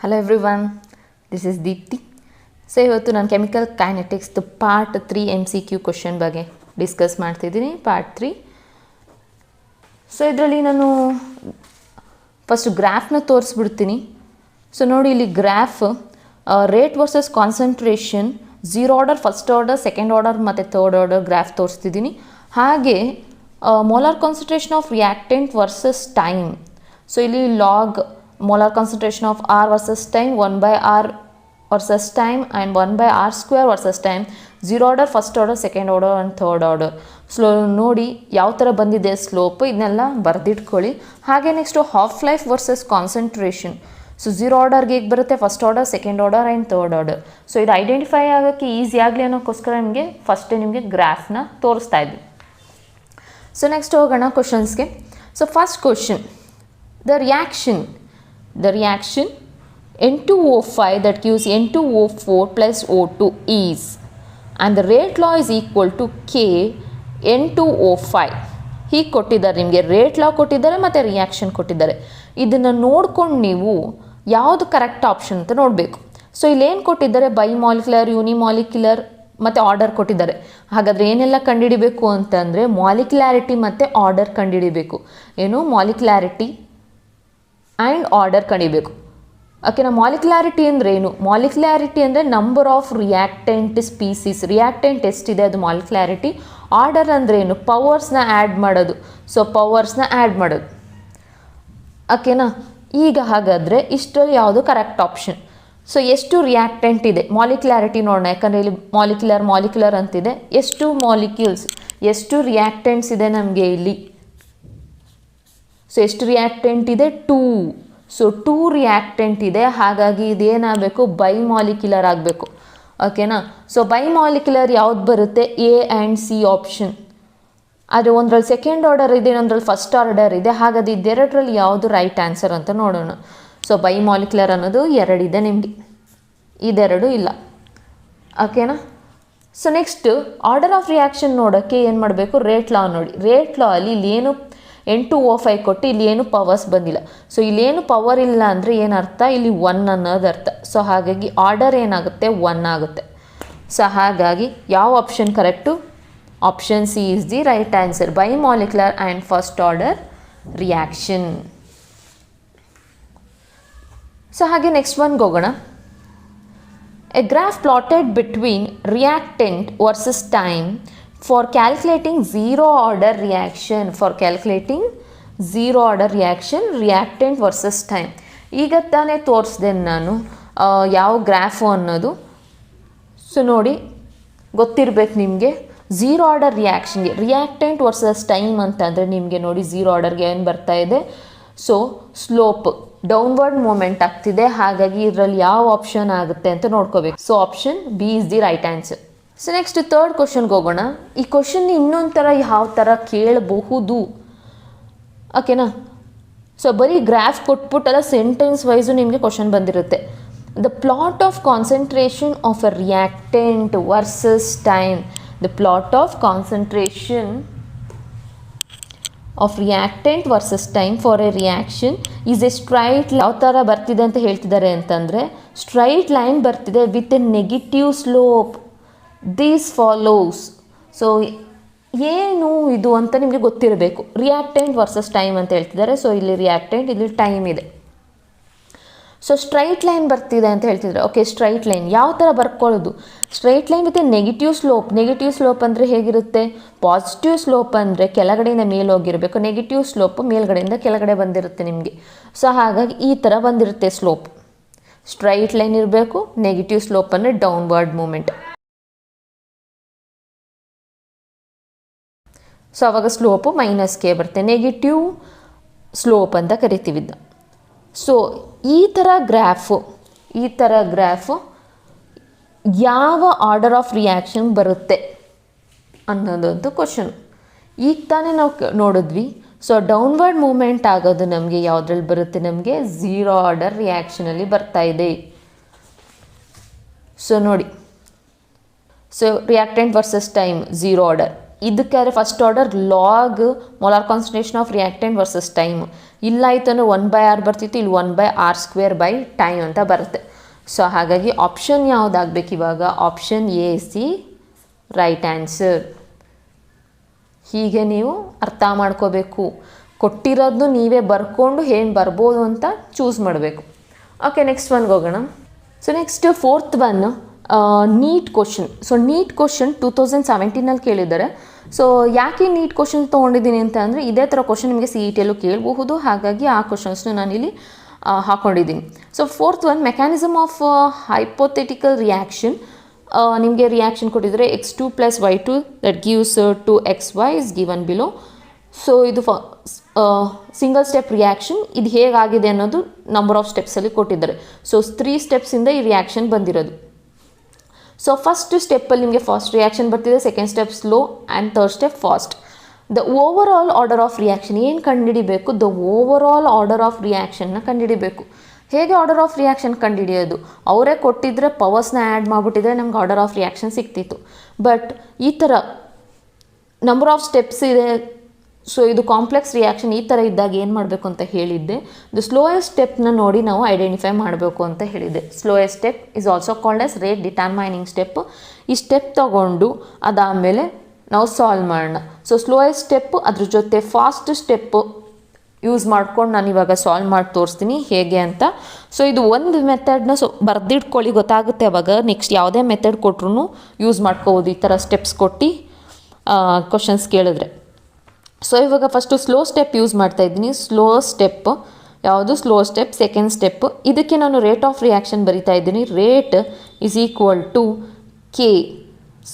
Hello everyone, this is Deepti. So ಇವತ್ತು ನಾನು chemical ಕೈನೆಟಿಕ್ಸ್ದು part 3 MCQ question ಬಗ್ಗೆ discuss ಮಾಡ್ತಿದ್ದೀನಿ. ಪಾರ್ಟ್ 3. ಸೊ ಇದರಲ್ಲಿ ನಾನು ಫಸ್ಟ್ ಗ್ರಾಫ್ನ ತೋರಿಸ್ಬಿಡ್ತೀನಿ. ಸೊ ನೋಡಿ, ಇಲ್ಲಿ graph rate versus concentration, zero order, first order, second order ಮತ್ತು ಥರ್ಡ್ ಆರ್ಡರ್ ಗ್ರಾಫ್ ತೋರಿಸ್ತಿದ್ದೀನಿ. ಹಾಗೆ molar concentration of reactant versus time. So ಇಲ್ಲಿ log molar concentration of R versus time, 1 by R versus time and 1 by R square versus time, zero order, first order, second order and third order. Slow ನೋಡಿ ಯಾವ ಥರ ಬಂದಿದೆ slope, ಇದನ್ನೆಲ್ಲ ಬರೆದಿಟ್ಕೊಳ್ಳಿ. ಹಾಗೆ next half life versus concentration. So zero ಆರ್ಡರ್ಗೆ ಹೇಗೆ ಬರುತ್ತೆ, first order, second order and third order. So ಇದು ಐಡೆಂಟಿಫೈ ಆಗೋಕ್ಕೆ ಈಸಿ ಆಗಲಿ ಅನ್ನೋಕ್ಕೋಸ್ಕರ ನಿಮಗೆ ಫಸ್ಟೇ ನಿಮಗೆ ಗ್ರಾಫ್ನ ತೋರಿಸ್ತಾ ಇದ್ವಿ. ಸೊ ನೆಕ್ಸ್ಟ್ ಹೋಗೋಣ ಕ್ವಶನ್ಸ್ಗೆ. So first question, the reaction N2O5 that gives N2O4 plus O2 is, and the rate law is equal to K N2O5. ಹೀಗೆ ಕೊಟ್ಟಿದ್ದಾರೆ ನಿಮಗೆ, ರೇಟ್ ಲಾ ಕೊಟ್ಟಿದ್ದಾರೆ ಮತ್ತು ರಿಯಾಕ್ಷನ್ ಕೊಟ್ಟಿದ್ದಾರೆ. ಇದನ್ನು ನೋಡ್ಕೊಂಡು ನೀವು ಯಾವುದು ಕರೆಕ್ಟ್ ಆಪ್ಷನ್ ಅಂತ ನೋಡಬೇಕು. ಸೊ ಇಲ್ಲೇನು ಕೊಟ್ಟಿದ್ದಾರೆ, ಬೈಮಾಲಿಕ್ಯುಲರ್, ಯೂನಿಮಾಲಿಕ್ಯುಲರ್ ಮತ್ತು ಆರ್ಡರ್ ಕೊಟ್ಟಿದ್ದಾರೆ. ಹಾಗಾದರೆ ಏನೆಲ್ಲ ಕಂಡುಹಿಡಿಬೇಕು ಅಂತಂದರೆ ಮಾಲಿಕ್ಯುಲಾರಿಟಿ ಮತ್ತು ಆರ್ಡರ್ ಕಂಡುಹಿಡಿಬೇಕು. ಏನು ಮಾಲಿಕ್ಯುಲಾರಿಟಿ ಆ್ಯಂಡ್ ಆರ್ಡರ್ ಕಂಡಿಬೇಕು. ಓಕೆನಾ. ಮಾಲಿಕ್ಯುಲಾರಿಟಿ ಅಂದರೆ ಏನು? ಮಾಲಿಕ್ಯುಲಾರಿಟಿ ಅಂದರೆ number of reactant species, reactant ಎಷ್ಟಿದೆ ಅದು ಮಾಲಿಕ್ಯುಲಾರಿಟಿ. ಆರ್ಡರ್ ಅಂದರೆ ಏನು? ಪವರ್ಸ್ನ ಆ್ಯಡ್ ಮಾಡೋದು. ಸೊ ಪವರ್ಸ್ನ ಆ್ಯಡ್ ಮಾಡೋದು. ಓಕೆನಾ. ಈಗ ಹಾಗಾದರೆ ಇಷ್ಟರಲ್ಲಿ ಯಾವುದು ಕರೆಕ್ಟ್ ಆಪ್ಷನ್? ಸೊ ಎಷ್ಟು ರಿಯಾಕ್ಟೆಂಟ್ ಇದೆ, ಮಾಲಿಕ್ಯುಲಾರಿಟಿ ನೋಡೋಣ. ಯಾಕಂದರೆ ಇಲ್ಲಿ ಮಾಲಿಕ್ಯುಲರ್ ಅಂತಿದೆ. ಎಷ್ಟು ಮಾಲಿಕ್ಯೂಲ್ಸ್, ಎಷ್ಟು ರಿಯಾಕ್ಟೆಂಟ್ಸ್ ಇದೆ ನಮಗೆ ಇಲ್ಲಿ? ಸೊ ಎಷ್ಟು ರಿಯಾಕ್ಟೆಂಟ್ ಇದೆ? 2. ಸೊ 2 ರಿಯಾಕ್ಟೆಂಟ್ ಇದೆ. ಹಾಗಾಗಿ ಇದೇನಾಗಬೇಕು, ಬೈಮಾಲಿಕ್ಯುಲರ್ ಆಗಬೇಕು. ಓಕೆನಾ. ಸೊ ಬೈಮಾಲಿಕ್ಯುಲರ್ ಯಾವ್ದು ಬರುತ್ತೆ? A and C option. ಆದರೆ ಒಂದರಲ್ಲಿ ಸೆಕೆಂಡ್ ಆರ್ಡರ್ ಇದೆ, ಇನ್ನೊಂದರಲ್ಲಿ ಫಸ್ಟ್ ಆರ್ಡರ್ ಇದೆ. ಹಾಗಾದ್ರೆ ಇದೆರಡರಲ್ಲಿ ಯಾವುದು ರೈಟ್ ಆನ್ಸರ್ ಅಂತ ನೋಡೋಣ. ಸೊ ಬೈಮಾಲಿಕ್ಯುಲರ್ ಅನ್ನೋದು 2 ಇದೆ ನಿಮಗೆ, ಇದೆರಡು ಇಲ್ಲ. ಓಕೆನಾ. So next order of reaction ನೋಡೋಕ್ಕೆ ಏನು ಮಾಡಬೇಕು? ರೇಟ್ ಲಾ ನೋಡಿ. ರೇಟ್ ಲಾ ಅಲ್ಲಿ ಇಲ್ಲೇನು N2O5 ಕೊಟ್ಟು ಇಲ್ಲಿ ಏನು ಪವರ್ಸ್ ಬಂದಿಲ್ಲ. ಸೊ ಇಲ್ಲೇನು ಪವರ್ ಇಲ್ಲ ಅಂದರೆ ಏನರ್ಥ? ಇಲ್ಲಿ 1 ಅನ್ನೋದು ಅರ್ಥ. ಸೊ ಹಾಗಾಗಿ ಆರ್ಡರ್ ಏನಾಗುತ್ತೆ? 1 ಆಗುತ್ತೆ. ಸೊ ಹಾಗಾಗಿ ಯಾವ option correct? Option C is the right answer, bimolecular and first order reaction. So ಹಾಗೆ ನೆಕ್ಸ್ಟ್ ಒನ್ಗೆ ಹೋಗೋಣ. A graph plotted between reactant versus time for calculating zero order reaction, reactant versus time. ಈಗ ತಾನೇ ತೋರಿಸ್ದೆ ನಾನು ಯಾವ graph ಅನ್ನೋದು. So ನೋಡಿ, ಗೊತ್ತಿರಬೇಕು ನಿಮಗೆ. ಝೀರೋ ಆರ್ಡರ್ ರಿಯಾಕ್ಷನ್ಗೆ ರಿಯಾಕ್ಟೆಂಟ್ ವರ್ಸಸ್ ಟೈಮ್ ಅಂತಂದರೆ ನಿಮಗೆ ನೋಡಿ, ಝೀರೋ ಆರ್ಡರ್ಗೆ ಏನು ಬರ್ತಾ ಇದೆ? ಸೊ ಸ್ಲೋಪ್ ಡೌನ್ವರ್ಡ್ ಮೂಮೆಂಟ್ ಆಗ್ತಿದೆ. ಹಾಗಾಗಿ ಇದರಲ್ಲಿ ಯಾವ ಆಪ್ಷನ್ ಆಗುತ್ತೆ ಅಂತ ನೋಡ್ಕೋಬೇಕು. So option B is the right answer. So next third ಕ್ವಶನ್ಗೆ ಹೋಗೋಣ. ಈ ಕ್ವಶನ್ ಇನ್ನೊಂದು ಥರ ಯಾವ ಥರ ಕೇಳಬಹುದು. ಓಕೆನಾ. ಸೊ ಬರೀ ಗ್ರಾಫ್ ಕೊಟ್ಬಿಟ್ಟಲ್ಲ, ಸೆಂಟೆನ್ಸ್ ವೈಸು ನಿಮಗೆ ಕ್ವಶನ್ ಬಂದಿರುತ್ತೆ. The plot of concentration of a reactant versus time. The plot of concentration of reactant versus time for a reaction is A straight. ಯಾವ ಥರ ಬರ್ತಿದೆ ಅಂತ ಹೇಳ್ತಿದ್ದಾರೆ ಅಂತಂದರೆ, ಸ್ಟ್ರೈಟ್ ಲೈನ್ ಬರ್ತಿದೆ with A negative slope. These follows. So ಏನು ಇದು ಅಂತ ನಿಮಗೆ ಗೊತ್ತಿರಬೇಕು. ರಿಯಾಕ್ಟೆಂಟ್ ವರ್ಸಸ್ ಟೈಮ್ ಅಂತ ಹೇಳ್ತಿದ್ದಾರೆ. ಸೊ ಇಲ್ಲಿ ರಿಯಾಕ್ಟೆಂಟ್, ಇಲ್ಲಿ ಟೈಮ್ ಇದೆ. ಸೊ ಸ್ಟ್ರೈಟ್ ಲೈನ್ ಬರ್ತಿದೆ ಅಂತ ಹೇಳ್ತಿದ್ದಾರೆ. ಓಕೆ, ಸ್ಟ್ರೈಟ್ ಲೈನ್ ಯಾವ ಥರ ಬರ್ಕೊಳ್ಳೋದು? Straight line with negative slope. Negative slope ಅಂದರೆ ಹೇಗಿರುತ್ತೆ? ಪಾಸಿಟಿವ್ ಸ್ಲೋಪ್ ಅಂದರೆ ಕೆಳಗಡೆಯಿಂದ ಮೇಲೆ ಹೋಗಿರಬೇಕು, ನೆಗೆಟಿವ್ ಸ್ಲೋಪ್ ಮೇಲ್ಗಡೆಯಿಂದ ಕೆಳಗಡೆ ಬಂದಿರುತ್ತೆ ನಿಮಗೆ. ಸೊ ಹಾಗಾಗಿ ಈ ಥರ ಬಂದಿರುತ್ತೆ ಸ್ಲೋಪ್. ಸ್ಟ್ರೈಟ್ ಲೈನ್ ಇರಬೇಕು, ನೆಗೆಟಿವ್ ಸ್ಲೋಪ್ ಅಂದರೆ ಡೌನ್ವರ್ಡ್ ಮೂಮೆಂಟ್. ಸೊ ಆವಾಗ ಸ್ಲೋಪು -k ಬರುತ್ತೆ, ನೆಗೆಟಿವ್ ಸ್ಲೋಪ್ ಅಂತ ಕರಿತೀವಿ. ಸೊ ಈ ಥರ ಗ್ರಾಫು ಯಾವ ಆರ್ಡರ್ ಆಫ್ ರಿಯಾಕ್ಷನ್ ಬರುತ್ತೆ ಅನ್ನೋದೊಂದು ಕ್ವಶನ್. ಈಗ ತಾನೇ ನಾವು ನೋಡಿದ್ವಿ. ಸೊ ಡೌನ್ವರ್ಡ್ ಮೂಮೆಂಟ್ ಆಗೋದು ನಮಗೆ ಯಾವುದ್ರಲ್ಲಿ ಬರುತ್ತೆ? ನಮಗೆ ಝೀರೋ ಆರ್ಡರ್ ರಿಯಾಕ್ಷನಲ್ಲಿ ಬರ್ತಾ ಇದೆ. ಸೊ ನೋಡಿ, so reactant versus time zero order, ಇದಕ್ಕೆ first order log molar concentration of reactant versus time. ಇಲ್ಲಾಯ್ತು ಅಂದರೆ 1/r ಬರ್ತಿತ್ತು, ಇಲ್ಲಿ 1/r² ಅಂತ ಬರುತ್ತೆ. ಸೊ ಹಾಗಾಗಿ ಆಪ್ಷನ್ ಯಾವುದಾಗಬೇಕು ಇವಾಗ? Option A C right answer. ಹೀಗೆ ನೀವು ಅರ್ಥ ಮಾಡ್ಕೋಬೇಕು. ಕೊಟ್ಟಿರೋದು ನೀವೇ ಬರ್ಕೊಂಡು ಏನು ಬರ್ಬೋದು ಅಂತ ಚೂಸ್ ಮಾಡಬೇಕು. ಓಕೆ, ನೆಕ್ಸ್ಟ್ ಒನ್ಗೆ ಹೋಗೋಣ. So next fourth one NEET question. So NEET question 2017 ಕೇಳಿದ್ದಾರೆ. ಸೊ ಯಾಕೆ ನೀಟ್ ಕ್ವಶನ್ ತೊಗೊಂಡಿದ್ದೀನಿ ಅಂತ ಅಂದರೆ ಇದೇ ಥರ ಕ್ವಶನ್ ನಿಮಗೆ ಸಿ ಇ ಟಿಯಲ್ಲೂ ಕೇಳಬಹುದು. ಹಾಗಾಗಿ ಆ ಕ್ವಶನ್ಸ್ನ ನಾನಿಲ್ಲಿ ಹಾಕ್ಕೊಂಡಿದ್ದೀನಿ. So fourth one mechanism of hypothetical reaction. ನಿಮಗೆ ರಿಯಾಕ್ಷನ್ ಕೊಟ್ಟಿದ್ದಾರೆ x2 + y2 that gives 2xy is given below. So ಇದು ಸಿಂಗಲ್ ಸ್ಟೆಪ್ ರಿಯಾಕ್ಷನ್. ಇದು ಹೇಗಾಗಿದೆ ಅನ್ನೋದು ನಂಬರ್ ಆಫ್ ಸ್ಟೆಪ್ಸಲ್ಲಿ ಕೊಟ್ಟಿದ್ದಾರೆ. ಸೊ 3 ಸ್ಟೆಪ್ಸಿಂದ ಈ ರಿಯಾಕ್ಷನ್ ಬಂದಿರೋದು. ಸೊ ಫಸ್ಟ್ ಸ್ಟೆಪ್ಪಲ್ಲಿ ನಿಮಗೆ ಫಾಸ್ಟ್ ರಿಯಾಕ್ಷನ್ ಬರ್ತಿದೆ, second step slow and third step fast. The overall order of reaction ಏನು ಕಂಡುಹಿಡಿಬೇಕು? The overall order of ರಿಯಾಕ್ಷನ್ನ ಕಂಡುಹಿಡಿಬೇಕು. ಹೇಗೆ ಆರ್ಡರ್ ಆಫ್ ರಿಯಾಕ್ಷನ್ ಕಂಡುಹಿಡಿಯೋದು? ಅವರೇ ಕೊಟ್ಟಿದ್ದರೆ ಪವರ್ಸ್ನ ಆ್ಯಡ್ ಮಾಡಿಬಿಟ್ಟಿದ್ರೆ ನಮ್ಗೆ ಆರ್ಡರ್ ಆಫ್ ರಿಯಾಕ್ಷನ್ ಸಿಗ್ತಿತ್ತು. ಬಟ್ ಈ ಥರ ನಂಬರ್ ಆಫ್ ಸ್ಟೆಪ್ಸ್ ಇದೆ. ಸೊ ಇದು ಕಾಂಪ್ಲೆಕ್ಸ್ ರಿಯಾಕ್ಷನ್ ಈ ಥರ ಇದ್ದಾಗ ಏನು ಮಾಡಬೇಕು ಅಂತ ಹೇಳಿದ್ದೆ. ದ ಸ್ಲೋಯೆಸ್ಟ್ ಸ್ಟೆಪ್ನ ನೋಡಿ ನಾವು ಐಡೆಂಟಿಫೈ ಮಾಡಬೇಕು ಅಂತ ಹೇಳಿದ್ದೆ. Slowest step is also called as rate determining step. ಈ ಸ್ಟೆಪ್ ತೊಗೊಂಡು ಅದಾದಮೇಲೆ ನಾವು ಸಾಲ್ವ್ ಮಾಡೋಣ. ಸೊ ಸ್ಲೋಯೆಸ್ಟ್ ಸ್ಟೆಪ್ ಅದ್ರ ಜೊತೆ ಫಾಸ್ಟ್ ಸ್ಟೆಪ್ಪು ಯೂಸ್ ಮಾಡ್ಕೊಂಡು ನಾನು ಇವಾಗ ಸಾಲ್ವ್ ಮಾಡಿ ತೋರಿಸ್ತೀನಿ ಹೇಗೆ ಅಂತ. ಸೊ ಇದು ಒಂದು ಮೆಥಡ್ನ ಬರೆದಿಟ್ಕೊಳ್ಳಿ, ಗೊತ್ತಾಗುತ್ತೆ ಅವಾಗ ನೆಕ್ಸ್ಟ್ ಯಾವುದೇ ಮೆಥಡ್ ಕೊಟ್ರೂ ಯೂಸ್ ಮಾಡ್ಕೋಬೋದು ಈ ಥರ ಸ್ಟೆಪ್ಸ್ ಕೊಟ್ಟು ಕ್ವಶನ್ಸ್ ಕೇಳಿದ್ರೆ. ಸೊ ಇವಾಗ ಫಸ್ಟು ಸ್ಲೋ ಸ್ಟೆಪ್ ಯೂಸ್ ಮಾಡ್ತಾ ಇದ್ದೀನಿ. ಸ್ಲೋ ಸ್ಟೆಪ್ ಯಾವುದು? Slow step second step. ಇದಕ್ಕೆ ನಾನು ರೇಟ್ ಆಫ್ ರಿಯಾಕ್ಷನ್ ಬರಿತಾ ಇದ್ದೀನಿ. Rate is equal to K.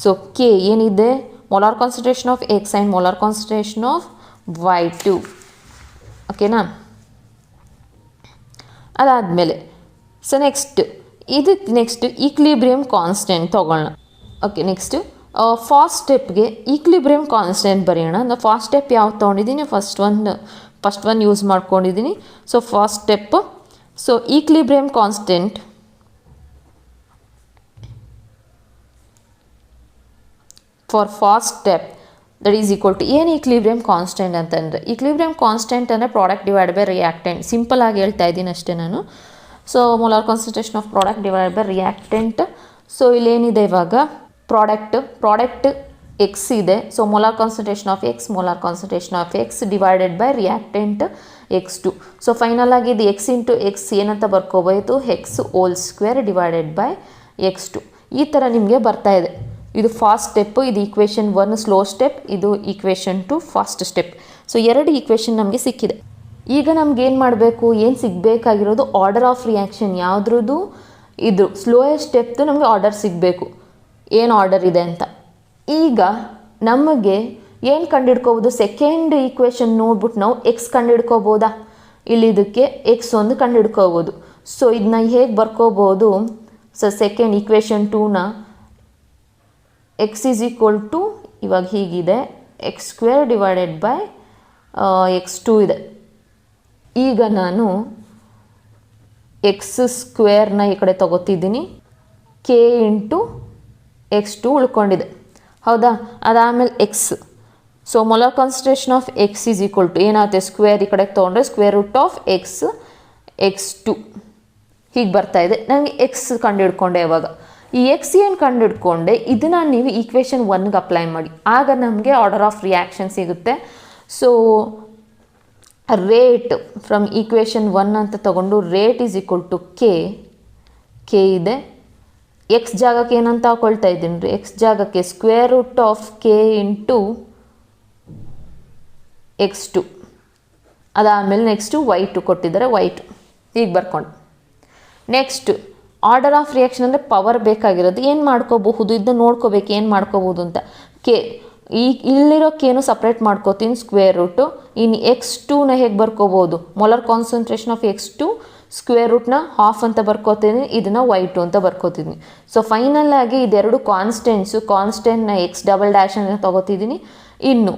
So K ಏನಿದೆ? Molar concentration of X and molar concentration of y2. ಓಕೆನಾ? ಅದಾದಮೇಲೆ ಸೊ ನೆಕ್ಸ್ಟ್ ಈಕ್ಲಿಬ್ರಿಯಮ್ ಕಾನ್ಸ್ಟೆಂಟ್ ತೊಗೊಳ್ಳೋಣ. ಓಕೆ, ನೆಕ್ಸ್ಟು ಫಾಸ್ಟ್ ಸ್ಟೆಪ್ಗೆ ಈಕ್ಲಿಬ್ರಿಯಮ್ ಕಾನ್ಸ್ಟೆಂಟ್ ಬರೆಯೋಣ. ನಾನು ಫಾಸ್ಟ್ ಸ್ಟೆಪ್ ಯಾವ್ದು ತೊಗೊಂಡಿದ್ದೀನಿ? ಫಸ್ಟ್ ಒನ್ ಯೂಸ್ ಮಾಡ್ಕೊಂಡಿದ್ದೀನಿ. So fast step. So equilibrium constant for fast step that is equal to ಏನು? ಈಕ್ಲಿಬ್ರಿಯಮ್ ಕಾನ್ಸ್ಟೆಂಟ್ ಅಂತಂದರೆ ಈಕ್ಲಿಬ್ರಿಯಮ್ ಕಾನ್ಸ್ಟೆಂಟ್ ಅಂದರೆ product divide by reactant. Simple ಆಗಿ ಹೇಳ್ತಾ ಇದ್ದೀನಿ ಅಷ್ಟೇ ನಾನು. So molar concentration of product divide by reactant. So ಇಲ್ಲೇನಿದೆ ಇವಾಗ? ಪ್ರಾಡಕ್ಟ್ ಎಕ್ಸ್ ಇದೆ. So molar concentration of X divided by reactant x2. So final ಆಗಿ ಇದು x ಇಂಟು ಎಕ್ಸ್ ಏನಂತ ಬರ್ಕೋಬೋದು? x² divided by x2. ಈ ಥರ ನಿಮಗೆ ಬರ್ತಾ ಇದೆ. ಇದು ಫಾಸ್ಟ್ ಸ್ಟೆಪ್ಪು, ಇದು ಈಕ್ವೇಷನ್ 1 ಸ್ಲೋ ಸ್ಟೆಪ್, ಇದು equation 2 fast step. So 2 equation ನಮಗೆ ಸಿಕ್ಕಿದೆ. ಈಗ ನಮ್ಗೆ ಏನು ಮಾಡಬೇಕು? ಏನು ಸಿಗಬೇಕಾಗಿರೋದು? ಆರ್ಡರ್ ಆಫ್ ರಿಯಾಕ್ಷನ್ ಯಾವುದ್ರದ್ದು? ಇದು ಸ್ಲೋಯೆಸ್ಟ್ ಸ್ಟೆಪ್ದು ನಮಗೆ ಆರ್ಡರ್ ಸಿಗಬೇಕು, ಏನು ಆರ್ಡರ್ ಇದೆ ಅಂತ. ಈಗ ನಮಗೆ ಏನು ಕಂಡುಹಿಡ್ಕೋಬೋದು? ಸೆಕೆಂಡ್ ಈಕ್ವೇಷನ್ ನೋಡ್ಬಿಟ್ಟು ನಾವು ಎಕ್ಸ್ ಕಂಡುಹಿಡ್ಕೋಬೋದಾ? ಇಲ್ಲಿ ಇದಕ್ಕೆ ಎಕ್ಸ್ ಒಂದು ಕಂಡುಹಿಡ್ಕೋಬೋದು. ಸೊ ಇದನ್ನ ಹೇಗೆ ಬರ್ಕೋಬೋದು? ಸೊ ಸೆಕೆಂಡ್ ಈಕ್ವೇಷನ್ 2ನ ಎಕ್ಸ್ ಈಸ್ ಈಕ್ವಲ್ ಟು ಇವಾಗ ಹೀಗಿದೆ, x² ಡಿವೈಡೆಡ್ ಬೈ x2 ಇದೆ. ಈಗ ನಾನು x² ಈ ಕಡೆ ತಗೋತಿದ್ದೀನಿ, k ಇಂಟು x2 ಉಳ್ಕೊಂಡಿದೆ, ಹೌದಾ? ಅದಾದಮೇಲೆ x. So molar concentration of x is equal to ಏನಾಗುತ್ತೆ? ಸ್ಕ್ವೇರ್ ಈ ಕಡೆ ತೊಗೊಂಡ್ರೆ x² ಹೀಗೆ ಬರ್ತಾ ಇದೆ. ನನಗೆ ಎಕ್ಸ್ ಕಂಡುಹಿಡ್ಕೊಂಡೆ. ಇವಾಗ ಈ ಎಕ್ಸ್ ಏನು ಕಂಡುಹಿಡ್ಕೊಂಡೆ, ಇದನ್ನು ನೀವು ಈಕ್ವೇಷನ್ 1ಗೆ ಅಪ್ಲೈ ಮಾಡಿ, ಆಗ ನಮಗೆ ಆರ್ಡರ್ ಆಫ್ ರಿಯಾಕ್ಷನ್ ಸಿಗುತ್ತೆ. ಸೊ ರೇಟ್ ಫ್ರಮ್ ಈಕ್ವೇಷನ್ 1 ಅಂತ ತಗೊಂಡು rate is equal to k ಇದೆ. ಎಕ್ಸ್ ಜಾಗಕ್ಕೆ ಏನಂತ ಹಾಕೊಳ್ತಾ ಇದ್ದೀನಿ ರೀ? ಎಕ್ಸ್ ಜಾಗಕ್ಕೆ √k ಇಂಟು x2. ಅದಾದಮೇಲೆ ನೆಕ್ಸ್ಟು y2 ಕೊಟ್ಟಿದ್ದಾರೆ, y2 ಹೀಗೆ ಬರ್ಕೊಂಡು. ನೆಕ್ಸ್ಟ್ ಆರ್ಡರ್ ಆಫ್ ರಿಯಾಕ್ಷನ್ ಅಂದರೆ ಪವರ್ ಬೇಕಾಗಿರೋದು. ಏನು ಮಾಡ್ಕೋಬಹುದು? ಇದನ್ನು ನೋಡ್ಕೋಬೇಕು ಏನು ಮಾಡ್ಕೋಬೋದು ಅಂತ. ಇಲ್ಲಿರೋ ಕೇನು ಸಪ್ರೇಟ್ ಮಾಡ್ಕೋತೀನಿ, √. ಇನ್ನು x2ನ ಹೇಗೆ ಬರ್ಕೋಬೋದು? ಮೊಲಾರ್ ಕಾನ್ಸಂಟ್ರೇಷನ್ ಆಫ್ x2 √ನ ಹಾಫ್ ಅಂತ ಬರ್ಕೋತೀನಿ, ಇದನ್ನು y2 ಅಂತ ಬರ್ಕೋತೀನಿ. ಸೊ ಫೈನಲ್ ಆಗಿ ಇದೆರಡು ಕಾನ್ಸ್ಟೆಂಟ್ನ x" ಅಂತ ತಗೋತಿದ್ದೀನಿ. ಇನ್ನು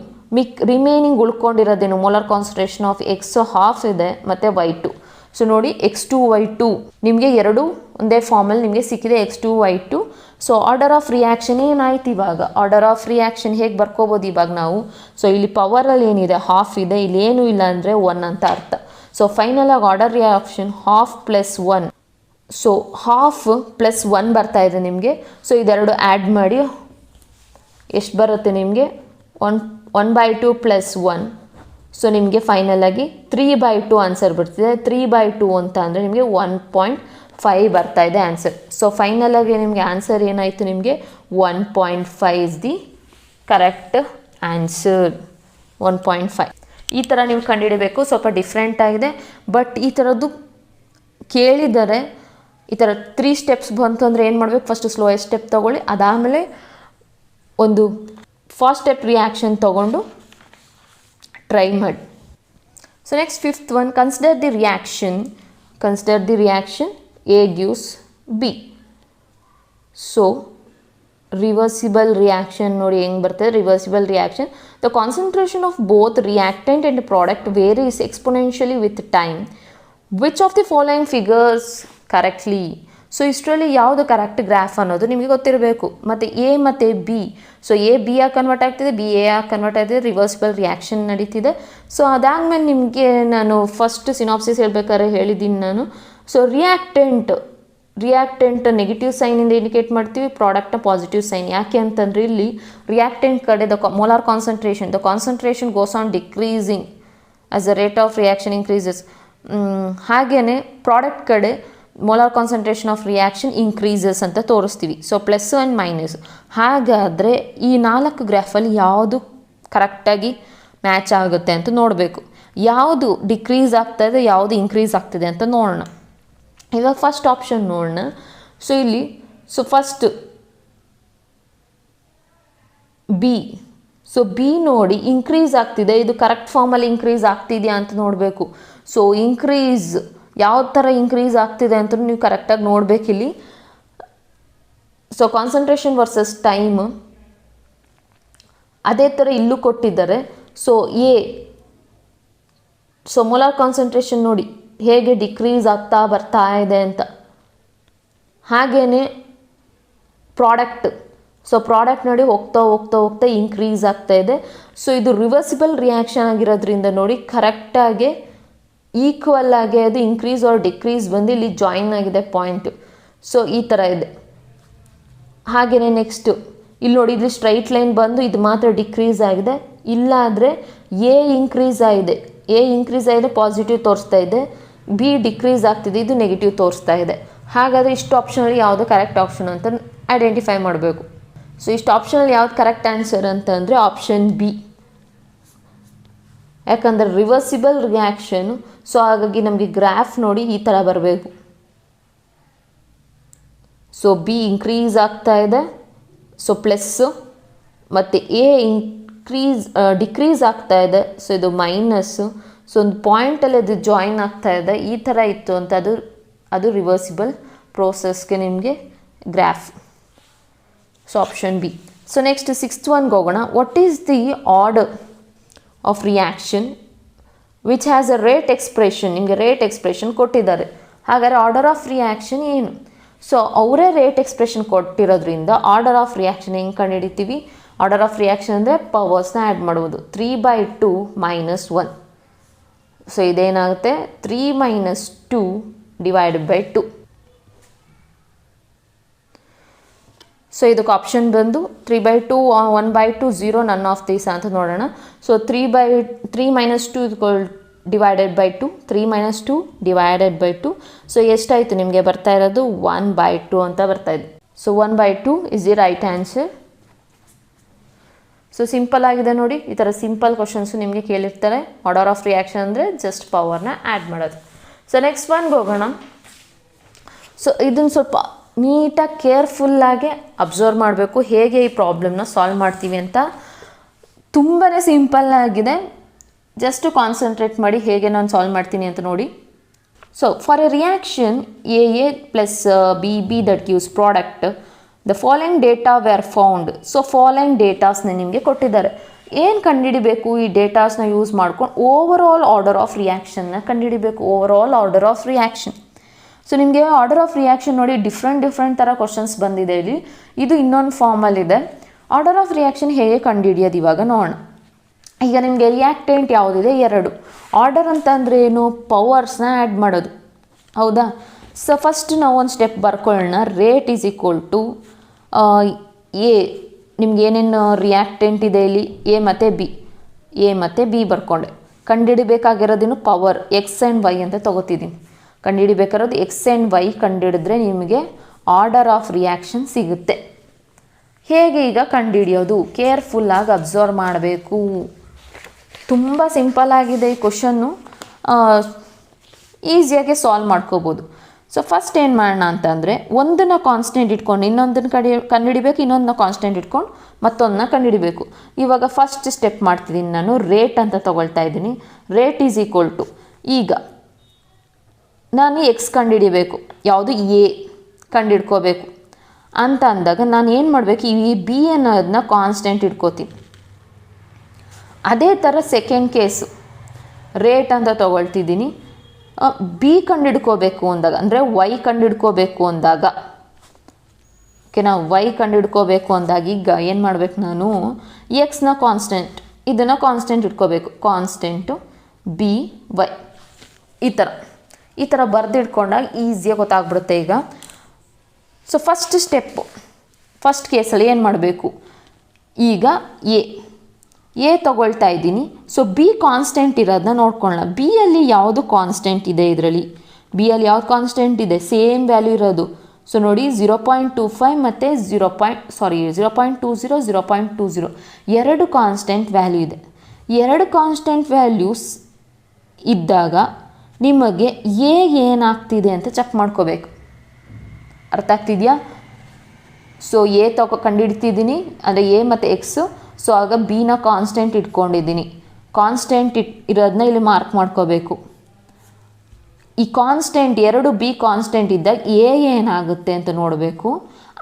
ರಿಮೈನಿಂಗ್ ಉಳ್ಕೊಂಡಿರೋದೇನು? Molar concentration of x half ಇದೆ ಮತ್ತು y2. ಸೊ ನೋಡಿ x2 y2 ನಿಮಗೆ ಎರಡು ಒಂದೇ ಫಾರ್ಮಲ್ಲಿ ನಿಮಗೆ ಸಿಕ್ಕಿದೆ X2Y2. So order of reaction ಏನಾಯ್ತು ಇವಾಗ? ಆರ್ಡರ್ ಆಫ್ ರಿಯಾಕ್ಷನ್ ಹೇಗೆ ಬರ್ಕೋಬೋದು ಇವಾಗ ನಾವು? ಸೊ ಇಲ್ಲಿ ಪವರಲ್ಲಿ ಏನಿದೆ ಹಾಫ್ ಇದೆ, ಇಲ್ಲಿ ಏನೂ ಇಲ್ಲ ಅಂದರೆ 1 ಅಂತ ಅರ್ಥ. ಸೊ ಫೈನಲಾಗಿ order reaction half plus 1. So half plus 1 ಬರ್ತಾ ಇದೆ ನಿಮಗೆ. ಸೊ ಇದೆರಡು ಆ್ಯಡ್ ಮಾಡಿ ಎಷ್ಟು ಬರುತ್ತೆ ನಿಮಗೆ? 1/2 ಪ್ಲಸ್ 1. ಸೊ ನಿಮಗೆ ಫೈನಲಾಗಿ 3/2 ಆನ್ಸರ್ ಬರ್ತಿದೆ. 3/2 ಅಂತ ಅಂದರೆ ನಿಮಗೆ 1.5 ಬರ್ತಾ ಇದೆ ಆನ್ಸರ್. ಸೊ ಫೈನಲಾಗಿ ನಿಮಗೆ ಆನ್ಸರ್ ಏನಾಯಿತು? ನಿಮಗೆ 1.5 ಇಸ್ ದಿ ಕರೆಕ್ಟ್ ಆನ್ಸರ್. 1.5 ಈ ಥರ ನೀವು ಕಂಡುಹಿಡಬೇಕು. ಸ್ವಲ್ಪ ಡಿಫ್ರೆಂಟ್ ಆಗಿದೆ, ಬಟ್ ಈ ಥರದ್ದು ಕೇಳಿದರೆ ಈ ಥರ 3 ಸ್ಟೆಪ್ಸ್ ಬಂತು ಅಂದರೆ ಏನು ಮಾಡಬೇಕು? ಫಸ್ಟ್ ಸ್ಲೋಯೆಸ್ಟ್ ಸ್ಟೆಪ್ ತೊಗೊಳ್ಳಿ, ಅದಾದಮೇಲೆ ಒಂದು ಫಾಸ್ಟ್ ಸ್ಟೆಪ್ ರಿಯಾಕ್ಷನ್ ತೊಗೊಂಡು ಟ್ರೈ ಮಾಡಿ. So next 5th one, consider the reaction A gives B. So reversible reaction ನೋಡಿ ಹೆಂಗೆ ಬರ್ತದೆ. Reversible reaction, the concentration of both reactant and product varies exponentially with time. Which of the following figures correctly? So ಇಷ್ಟರಲ್ಲಿ ಯಾವುದು correct graph ಅನ್ನೋದು ನಿಮಗೆ ಗೊತ್ತಿರಬೇಕು. ಮತ್ತು A ಮತ್ತು ಬಿ, ಸೊ ಎ ಬಿ ಆಗಿ ಕನ್ವರ್ಟ್ ಆಗ್ತಿದೆ, ಬಿ ಎ ಆಗಿ ಕನ್ವರ್ಟ್ ಆಗ್ತಿದೆ, ರಿವರ್ಸಿಬಲ್ ರಿಯಾಕ್ಷನ್ ನಡೀತಿದೆ. ಸೊ ಅದಾದಮೇಲೆ ನಿಮಗೆ ನಾನು ಫಸ್ಟ್ ಸಿನಾಪ್ಸಿಸ್ ಹೇಳ್ಬೇಕಾದ್ರೆ ಹೇಳಿದ್ದೀನಿ ನಾನು. ಸೊ ರಿಯಾಕ್ಟೆಂಟ್ ನೆಗೆಟಿವ್ ಸೈನಿಂದ ಇಂಡಿಕೇಟ್ ಮಾಡ್ತೀವಿ, ಪ್ರಾಡಕ್ಟ್ನ ಪಾಸಿಟಿವ್ ಸೈನ್. ಯಾಕೆ ಅಂತಂದರೆ ಇಲ್ಲಿ ರಿಯಾಕ್ಟೆಂಟ್ ಕಡೆ the molar concentration goes on decreasing as the rate of reaction increases. ಹಾಗೆಯೇ ಪ್ರಾಡಕ್ಟ್ ಕಡೆ molar concentration of reaction increases ಅಂತ ತೋರಿಸ್ತೀವಿ. So plus and minus. ಹಾಗಾದರೆ ಈ 4 ಗ್ರಾಫಲ್ಲಿ ಯಾವುದು ಕರೆಕ್ಟಾಗಿ ಮ್ಯಾಚ್ ಆಗುತ್ತೆ ಅಂತ ನೋಡಬೇಕು. ಯಾವುದು ಡಿಕ್ರೀಸ್ ಆಗ್ತಾಯಿದೆ, ಯಾವುದು ಇನ್ಕ್ರೀಸ್ ಆಗ್ತಿದೆ ಅಂತ ನೋಡೋಣ. ಇವಾಗ ಫಸ್ಟ್ ಆಪ್ಷನ್ ನೋಡೋಣ. ಸೊ ಇಲ್ಲಿ ಫಸ್ಟ್ ಬಿ. ಸೊ ಬಿ ನೋಡಿ ಇನ್ಕ್ರೀಸ್ ಆಗ್ತಿದೆ, ಇದು ಕರೆಕ್ಟ್ ಫಾರ್ಮಲ್ಲಿ ಇನ್ಕ್ರೀಸ್ ಆಗ್ತಿದೆಯಾ ಅಂತ ನೋಡಬೇಕು. ಸೊ ಇನ್ಕ್ರೀಸ್ ಯಾವ ಥರ ಇನ್ಕ್ರೀಸ್ ಆಗ್ತಿದೆ ಅಂತ ನೀವು ಕರೆಕ್ಟಾಗಿ ನೋಡಬೇಕಿಲ್ಲಿ. ಸೊ ಕಾನ್ಸಂಟ್ರೇಷನ್ ವರ್ಸಸ್ ಟೈಮ್ ಅದೇ ಥರ ಇಲ್ಲೂ ಕೊಟ್ಟಿದ್ದಾರೆ. ಸೊ ಸೊ ಮೋಲಾರ್ ಕಾನ್ಸಂಟ್ರೇಷನ್ ನೋಡಿ ಹೇಗೆ ಡಿಕ್ರೀಸ್ ಆಗ್ತಾ ಬರ್ತಾ ಇದೆ ಅಂತ. ಹಾಗೆಯೇ ಪ್ರಾಡಕ್ಟ್ ನೋಡಿ ಹೋಗ್ತಾ ಇನ್ಕ್ರೀಸ್ ಆಗ್ತಾ ಇದೆ. ಸೊ ಇದು ರಿವರ್ಸಿಬಲ್ ರಿಯಾಕ್ಷನ್ ಆಗಿರೋದ್ರಿಂದ ನೋಡಿ ಕರೆಕ್ಟಾಗಿ ಈಕ್ವಲ್ ಆಗಿ ಅದು ಇನ್ಕ್ರೀಸ್ ಆರ್ ಡಿಕ್ರೀಸ್ ಬಂದು ಇಲ್ಲಿ ಜಾಯಿನ್ ಆಗಿದೆ ಪಾಯಿಂಟು. ಸೊ ಈ ಥರ ಇದೆ. ಹಾಗೆಯೇ ನೆಕ್ಸ್ಟು ಇಲ್ಲಿ ನೋಡಿ, ಇಲ್ಲಿ ಸ್ಟ್ರೈಟ್ ಲೈನ್ ಬಂದು ಇದು ಮಾತ್ರ ಡಿಕ್ರೀಸ್ ಆಗಿದೆ. ಇಲ್ಲಾದರೆ ಎ ಇನ್ಕ್ರೀಸ್ ಆಗಿದೆ ಪಾಸಿಟಿವ್ ತೋರಿಸ್ತಾ ಇದೆ, ಬಿ ಡಿಕ್ರೀಸ್ ಆಗ್ತಿದೆ, ಇದು ನೆಗೆಟಿವ್ ತೋರಿಸ್ತಾ ಇದೆ. ಹಾಗಾದರೆ ಇಷ್ಟು ಆಪ್ಷನಲ್ಲಿ ಯಾವುದು ಕರೆಕ್ಟ್ ಆಪ್ಷನ್ ಅಂತ ಐಡೆಂಟಿಫೈ ಮಾಡಬೇಕು. ಸೊ ಇಷ್ಟು ಆಪ್ಷನಲ್ಲಿ ಯಾವ್ದು ಕರೆಕ್ಟ್ ಆನ್ಸರ್ ಅಂತಂದರೆ ಆಪ್ಷನ್ ಬಿ. ಯಾಕಂದರೆ ರಿವರ್ಸಿಬಲ್ ರಿಯಾಕ್ಷನು. ಸೊ ಹಾಗಾಗಿ ನಮಗೆ ಗ್ರಾಫ್ ನೋಡಿ ಈ ಥರ ಬರಬೇಕು. ಸೊ ಬಿ ಇನ್ಕ್ರೀಸ್ ಆಗ್ತಾ ಇದೆ, ಸೊ ಪ್ಲಸ್ಸು, ಮತ್ತು ಎ ಡಿಕ್ರೀಸ್ ಆಗ್ತಾ ಇದೆ, ಸೊ ಇದು ಮೈನಸ್ಸು. ಸೊ ಒಂದು ಪಾಯಿಂಟಲ್ಲಿ ಅದು ಜಾಯಿನ್ ಆಗ್ತಾ ಇದೆ. ಈ ಥರ ಇತ್ತು ಅಂತ ಅದು ರಿವರ್ಸಿಬಲ್ ಪ್ರೋಸೆಸ್ಗೆ ನಿಮಗೆ graph. So option B. So next 6th ಒನ್ಗೆ ಹೋಗೋಣ. What is the order of reaction which has a rate expression? ನಿಮಗೆ ರೇಟ್ ಎಕ್ಸ್ಪ್ರೆಷನ್ ಕೊಟ್ಟಿದ್ದಾರೆ. ಹಾಗಾದರೆ ಆರ್ಡರ್ ಆಫ್ ರಿಯಾಕ್ಷನ್ ಏನು? ಸೊ ಅವರೇ ರೇಟ್ ಎಕ್ಸ್ಪ್ರೆಷನ್ ಕೊಟ್ಟಿರೋದ್ರಿಂದ ಆರ್ಡರ್ ಆಫ್ ರಿಯಾಕ್ಷನ್ ಹೆಂಗೆ ಕಂಡುಹಿಡಿತೀವಿ? ಆರ್ಡರ್ ಆಫ್ ರಿಯಾಕ್ಷನ್ ಅಂದರೆ ಪವರ್ಸ್ನ ಆ್ಯಡ್ ಮಾಡ್ಬೋದು. 3/2 - 1. ಸೊ ಇದೇನಾಗುತ್ತೆ? 3 - 2 / 2. ಸೊ ಇದಕ್ಕೆ ಆಪ್ಷನ್ ಬಂದು 3/2, 1/2, 0, ನನ್ ಆಫ್ ದೀಸ್ ಅಂತ ನೋಡೋಣ. ಸೊ 3 - 2 / 2, 3 - 2 / 2. ಸೊ ಎಷ್ಟಾಯಿತು ನಿಮಗೆ ಬರ್ತಾ ಇರೋದು? 1/2 ಅಂತ ಬರ್ತಾ ಇದೆ. So 1/2 is the right answer. So simple ಆಗಿದೆ ನೋಡಿ. ಈ ಥರ ಸಿಂಪಲ್ ಕ್ವಶನ್ಸು ನಿಮಗೆ ಕೇಳಿರ್ತಾರೆ. ಆರ್ಡರ್ ಆಫ್ ರಿಯಾಕ್ಷನ್ ಅಂದರೆ ಜಸ್ಟ್ ಪವರ್ನ ಆ್ಯಡ್ ಮಾಡೋದು. ಸೊ ನೆಕ್ಸ್ಟ್ ಒನ್ಗೆ ಹೋಗೋಣ. ಸೊ ಇದನ್ನು ಸ್ವಲ್ಪ ನೀಟಾಗಿ ಕೇರ್ಫುಲ್ಲಾಗಿ ಅಬ್ಸರ್ವ್ ಮಾಡಬೇಕು, ಹೇಗೆ ಈ ಪ್ರಾಬ್ಲಮ್ನ ಸಾಲ್ವ್ ಮಾಡ್ತೀವಿ ಅಂತ. ತುಂಬಾ ಸಿಂಪಲ್ ಆಗಿದೆ. ಜಸ್ಟ್ ಕಾನ್ಸಂಟ್ರೇಟ್ ಮಾಡಿ ಹೇಗೆ ನಾನು ಸಾಲ್ವ್ ಮಾಡ್ತೀನಿ ಅಂತ ನೋಡಿ. So for a reaction AA + BB that gives product, the following data were found. So following ಡೇಟಾಸ್ನ ನಿಮಗೆ ಕೊಟ್ಟಿದ್ದಾರೆ. ಏನು ಕಂಡುಹಿಡಿಬೇಕು? ಈ ಡೇಟಾಸ್ನ ಯೂಸ್ ಮಾಡ್ಕೊಂಡು ಓವರ್ ಆಲ್ ಆರ್ಡರ್ ಆಫ್ ರಿಯಾಕ್ಷನ್ನ ಕಂಡುಹಿಡಿಬೇಕು. Overall order of reaction. So ನಿಮಗೆ ಆರ್ಡರ್ ಆಫ್ ರಿಯಾಕ್ಷನ್ ನೋಡಿ ಡಿಫ್ರೆಂಟ್ ಥರ ಕ್ವಶನ್ಸ್ ಬಂದಿದೆ ಇಲ್ಲಿ. ಇದು ಇನ್ನೊಂದು ಫಾರ್ಮಲ್ಲಿದೆ. ಆರ್ಡರ್ ಆಫ್ ರಿಯಾಕ್ಷನ್ ಹೇಗೆ ಕಂಡುಹಿಡಿಯೋದು ಇವಾಗ ನೋಡೋಣ. ಈಗ ನಿಮಗೆ ರಿಯಾಕ್ಟೆಂಟ್ ಯಾವುದಿದೆ 2. ಆರ್ಡರ್ ಅಂತಂದರೆ ಏನು, ಪವರ್ಸ್ನ ಆ್ಯಡ್ ಮಾಡೋದು, ಹೌದಾ. ಸೊ ಫಸ್ಟ್ ನಾವು ಒಂದು ಸ್ಟೆಪ್ ಬರ್ಕೊಳ್ಳೋಣ. Rate is equal to A, ನಿಮ್ಗೆ ಏನೇನು ರಿಯಾಕ್ಟೆಂಟ್ ಇದೆ ಇಲ್ಲಿ ಎ ಮತ್ತು ಬಿ ಬರ್ಕೊಂಡೆ. ಕಂಡುಹಿಡಿಬೇಕಾಗಿರೋದೇನು ಪವರ್ ಎಕ್ಸ್ ಆ್ಯಂಡ್ ವೈ ಅಂತ ತೊಗೋತಿದ್ದೀನಿ. ಕಂಡುಹಿಡಿಬೇಕಾಗಿರೋದು ಎಕ್ಸ್ ಆ್ಯಂಡ್ ವೈ ಕಂಡುಹಿಡಿದ್ರೆ ನಿಮಗೆ ಆರ್ಡರ್ ಆಫ್ ರಿಯಾಕ್ಷನ್ ಸಿಗುತ್ತೆ. ಹೇಗೆ ಈಗ ಕಂಡುಹಿಡಿಯೋದು, ಕೇರ್ಫುಲ್ಲಾಗಿ ಅಬ್ಸರ್ವ್ ಮಾಡಬೇಕು. ತುಂಬ ಸಿಂಪಲ್ ಆಗಿದೆ ಈ ಕ್ವಶನ್ನು, ಈಸಿಯಾಗಿ ಸಾಲ್ವ್ ಮಾಡ್ಕೋಬೋದು. ಸೊ ಫಸ್ಟ್ ಏನು ಮಾಡೋಣ ಅಂತಂದರೆ, ಒಂದನ್ನು ಕಾನ್ಸ್ಟೆಂಟ್ ಇಟ್ಕೊಂಡು ಇನ್ನೊಂದನ್ನು ಕಂಡುಹಿಡಿಬೇಕು, ಇನ್ನೊಂದನ್ನ ಕಾನ್ಸ್ಟೆಂಟ್ ಇಟ್ಕೊಂಡು ಮತ್ತೊಂದನ್ನ ಕಂಡುಹಿಡಿಬೇಕು. ಇವಾಗ ಫಸ್ಟ್ ಸ್ಟೆಪ್ ಮಾಡ್ತಿದ್ದೀನಿ ನಾನು, ರೇಟ್ ಅಂತ ತೊಗೊಳ್ತಾ ಇದ್ದೀನಿ. ರೇಟ್ ಈಸ್ ಈಕ್ವಲ್ ಟು, ಈಗ ನಾನು ಎಕ್ಸ್ ಕಂಡುಹಿಡಿಬೇಕು, ಯಾವುದು ಎ ಕಂಡುಹಿಡ್ಕೋಬೇಕು ಅಂತ ಅಂದಾಗ ನಾನು ಏನು ಮಾಡಬೇಕು, ಈ ಬಿ ಅನ್ನೋದನ್ನ ಕಾನ್ಸ್ಟೆಂಟ್ ಇಟ್ಕೋತೀನಿ. ಅದೇ ಥರ ಸೆಕೆಂಡ್ ಕೇಸು, ರೇಟ್ ಅಂತ ತೊಗೊಳ್ತಿದ್ದೀನಿ. ಬಿ ಕಂಡುಹಿಡ್ಕೋಬೇಕು ಅಂದಾಗ, ಅಂದರೆ ವೈ ಕಂಡುಹಿಡ್ಕೋಬೇಕು ಅಂದಾಗ, ಓಕೆನಾ, ವೈ ಕಂಡುಹಿಡ್ಕೋಬೇಕು ಅಂದಾಗ ಈಗ ಏನು ಮಾಡಬೇಕು, ನಾನು ಎಕ್ಸ್ನ ಕಾನ್ಸ್ಟೆಂಟ್, ಇದನ್ನು ಕಾನ್ಸ್ಟೆಂಟ್ ಇಟ್ಕೋಬೇಕು. ಕಾನ್ಸ್ಟೆಂಟು ಬಿ ವೈ ಈ ಥರ ಬರೆದಿಟ್ಕೊಂಡಾಗ ಈಸಿಯಾಗಿ ಗೊತ್ತಾಗ್ಬಿಡುತ್ತೆ ಈಗ. ಸೊ ಫಸ್ಟ್ ಸ್ಟೆಪ್ಪು, ಫಸ್ಟ್ ಕೇಸಲ್ಲಿ ಏನು ಮಾಡಬೇಕು, ಈಗ ಎ ತೊಗೊಳ್ತಾ ಇದ್ದೀನಿ. ಸೊ ಬಿ ಕಾನ್ಸ್ಟೆಂಟ್ ಇರೋದನ್ನ ನೋಡ್ಕೊಳ್ಳೋಣ. ಬಿಯಲ್ಲಿ ಯಾವುದು ಕಾನ್ಸ್ಟೆಂಟ್ ಇದೆ, ಇದರಲ್ಲಿ ಬಿಯಲ್ಲಿ ಯಾವ್ದು ಕಾನ್ಸ್ಟೆಂಟ್ ಇದೆ, ಸೇಮ್ ವ್ಯಾಲ್ಯೂ ಇರೋದು. ಸೊ ನೋಡಿ 0.25 ಮತ್ತು 0.20 0.20 2 ಕಾನ್ಸ್ಟೆಂಟ್ ವ್ಯಾಲ್ಯೂ ಇದೆ. 2 ಕಾನ್ಸ್ಟೆಂಟ್ ವ್ಯಾಲ್ಯೂಸ್ ಇದ್ದಾಗ ನಿಮಗೆ ಎ ಏನಾಗ್ತಿದೆ ಅಂತ ಚೆಕ್ ಮಾಡ್ಕೋಬೇಕು. ಅರ್ಥ ಆಗ್ತಿದೆಯಾ? ಸೊ ಎ ಕಂಡುಹಿಡ್ತಿದ್ದೀನಿ, ಅಂದರೆ ಎ ಮತ್ತು ಎಕ್ಸು. ಸೊ ಆಗ ಬಿನ ಕಾನ್ಸ್ಟೆಂಟ್ ಇಟ್ಕೊಂಡಿದ್ದೀನಿ. ಕಾನ್ಸ್ಟೆಂಟ್ ಇರೋದನ್ನ ಇಲ್ಲಿ ಮಾರ್ಕ್ ಮಾಡ್ಕೋಬೇಕು. ಈ ಕಾನ್ಸ್ಟೆಂಟ್ 2 ಬಿ ಕಾನ್ಸ್ಟೆಂಟ್ ಇದ್ದಾಗ ಎ ಏನಾಗುತ್ತೆ ಅಂತ ನೋಡಬೇಕು.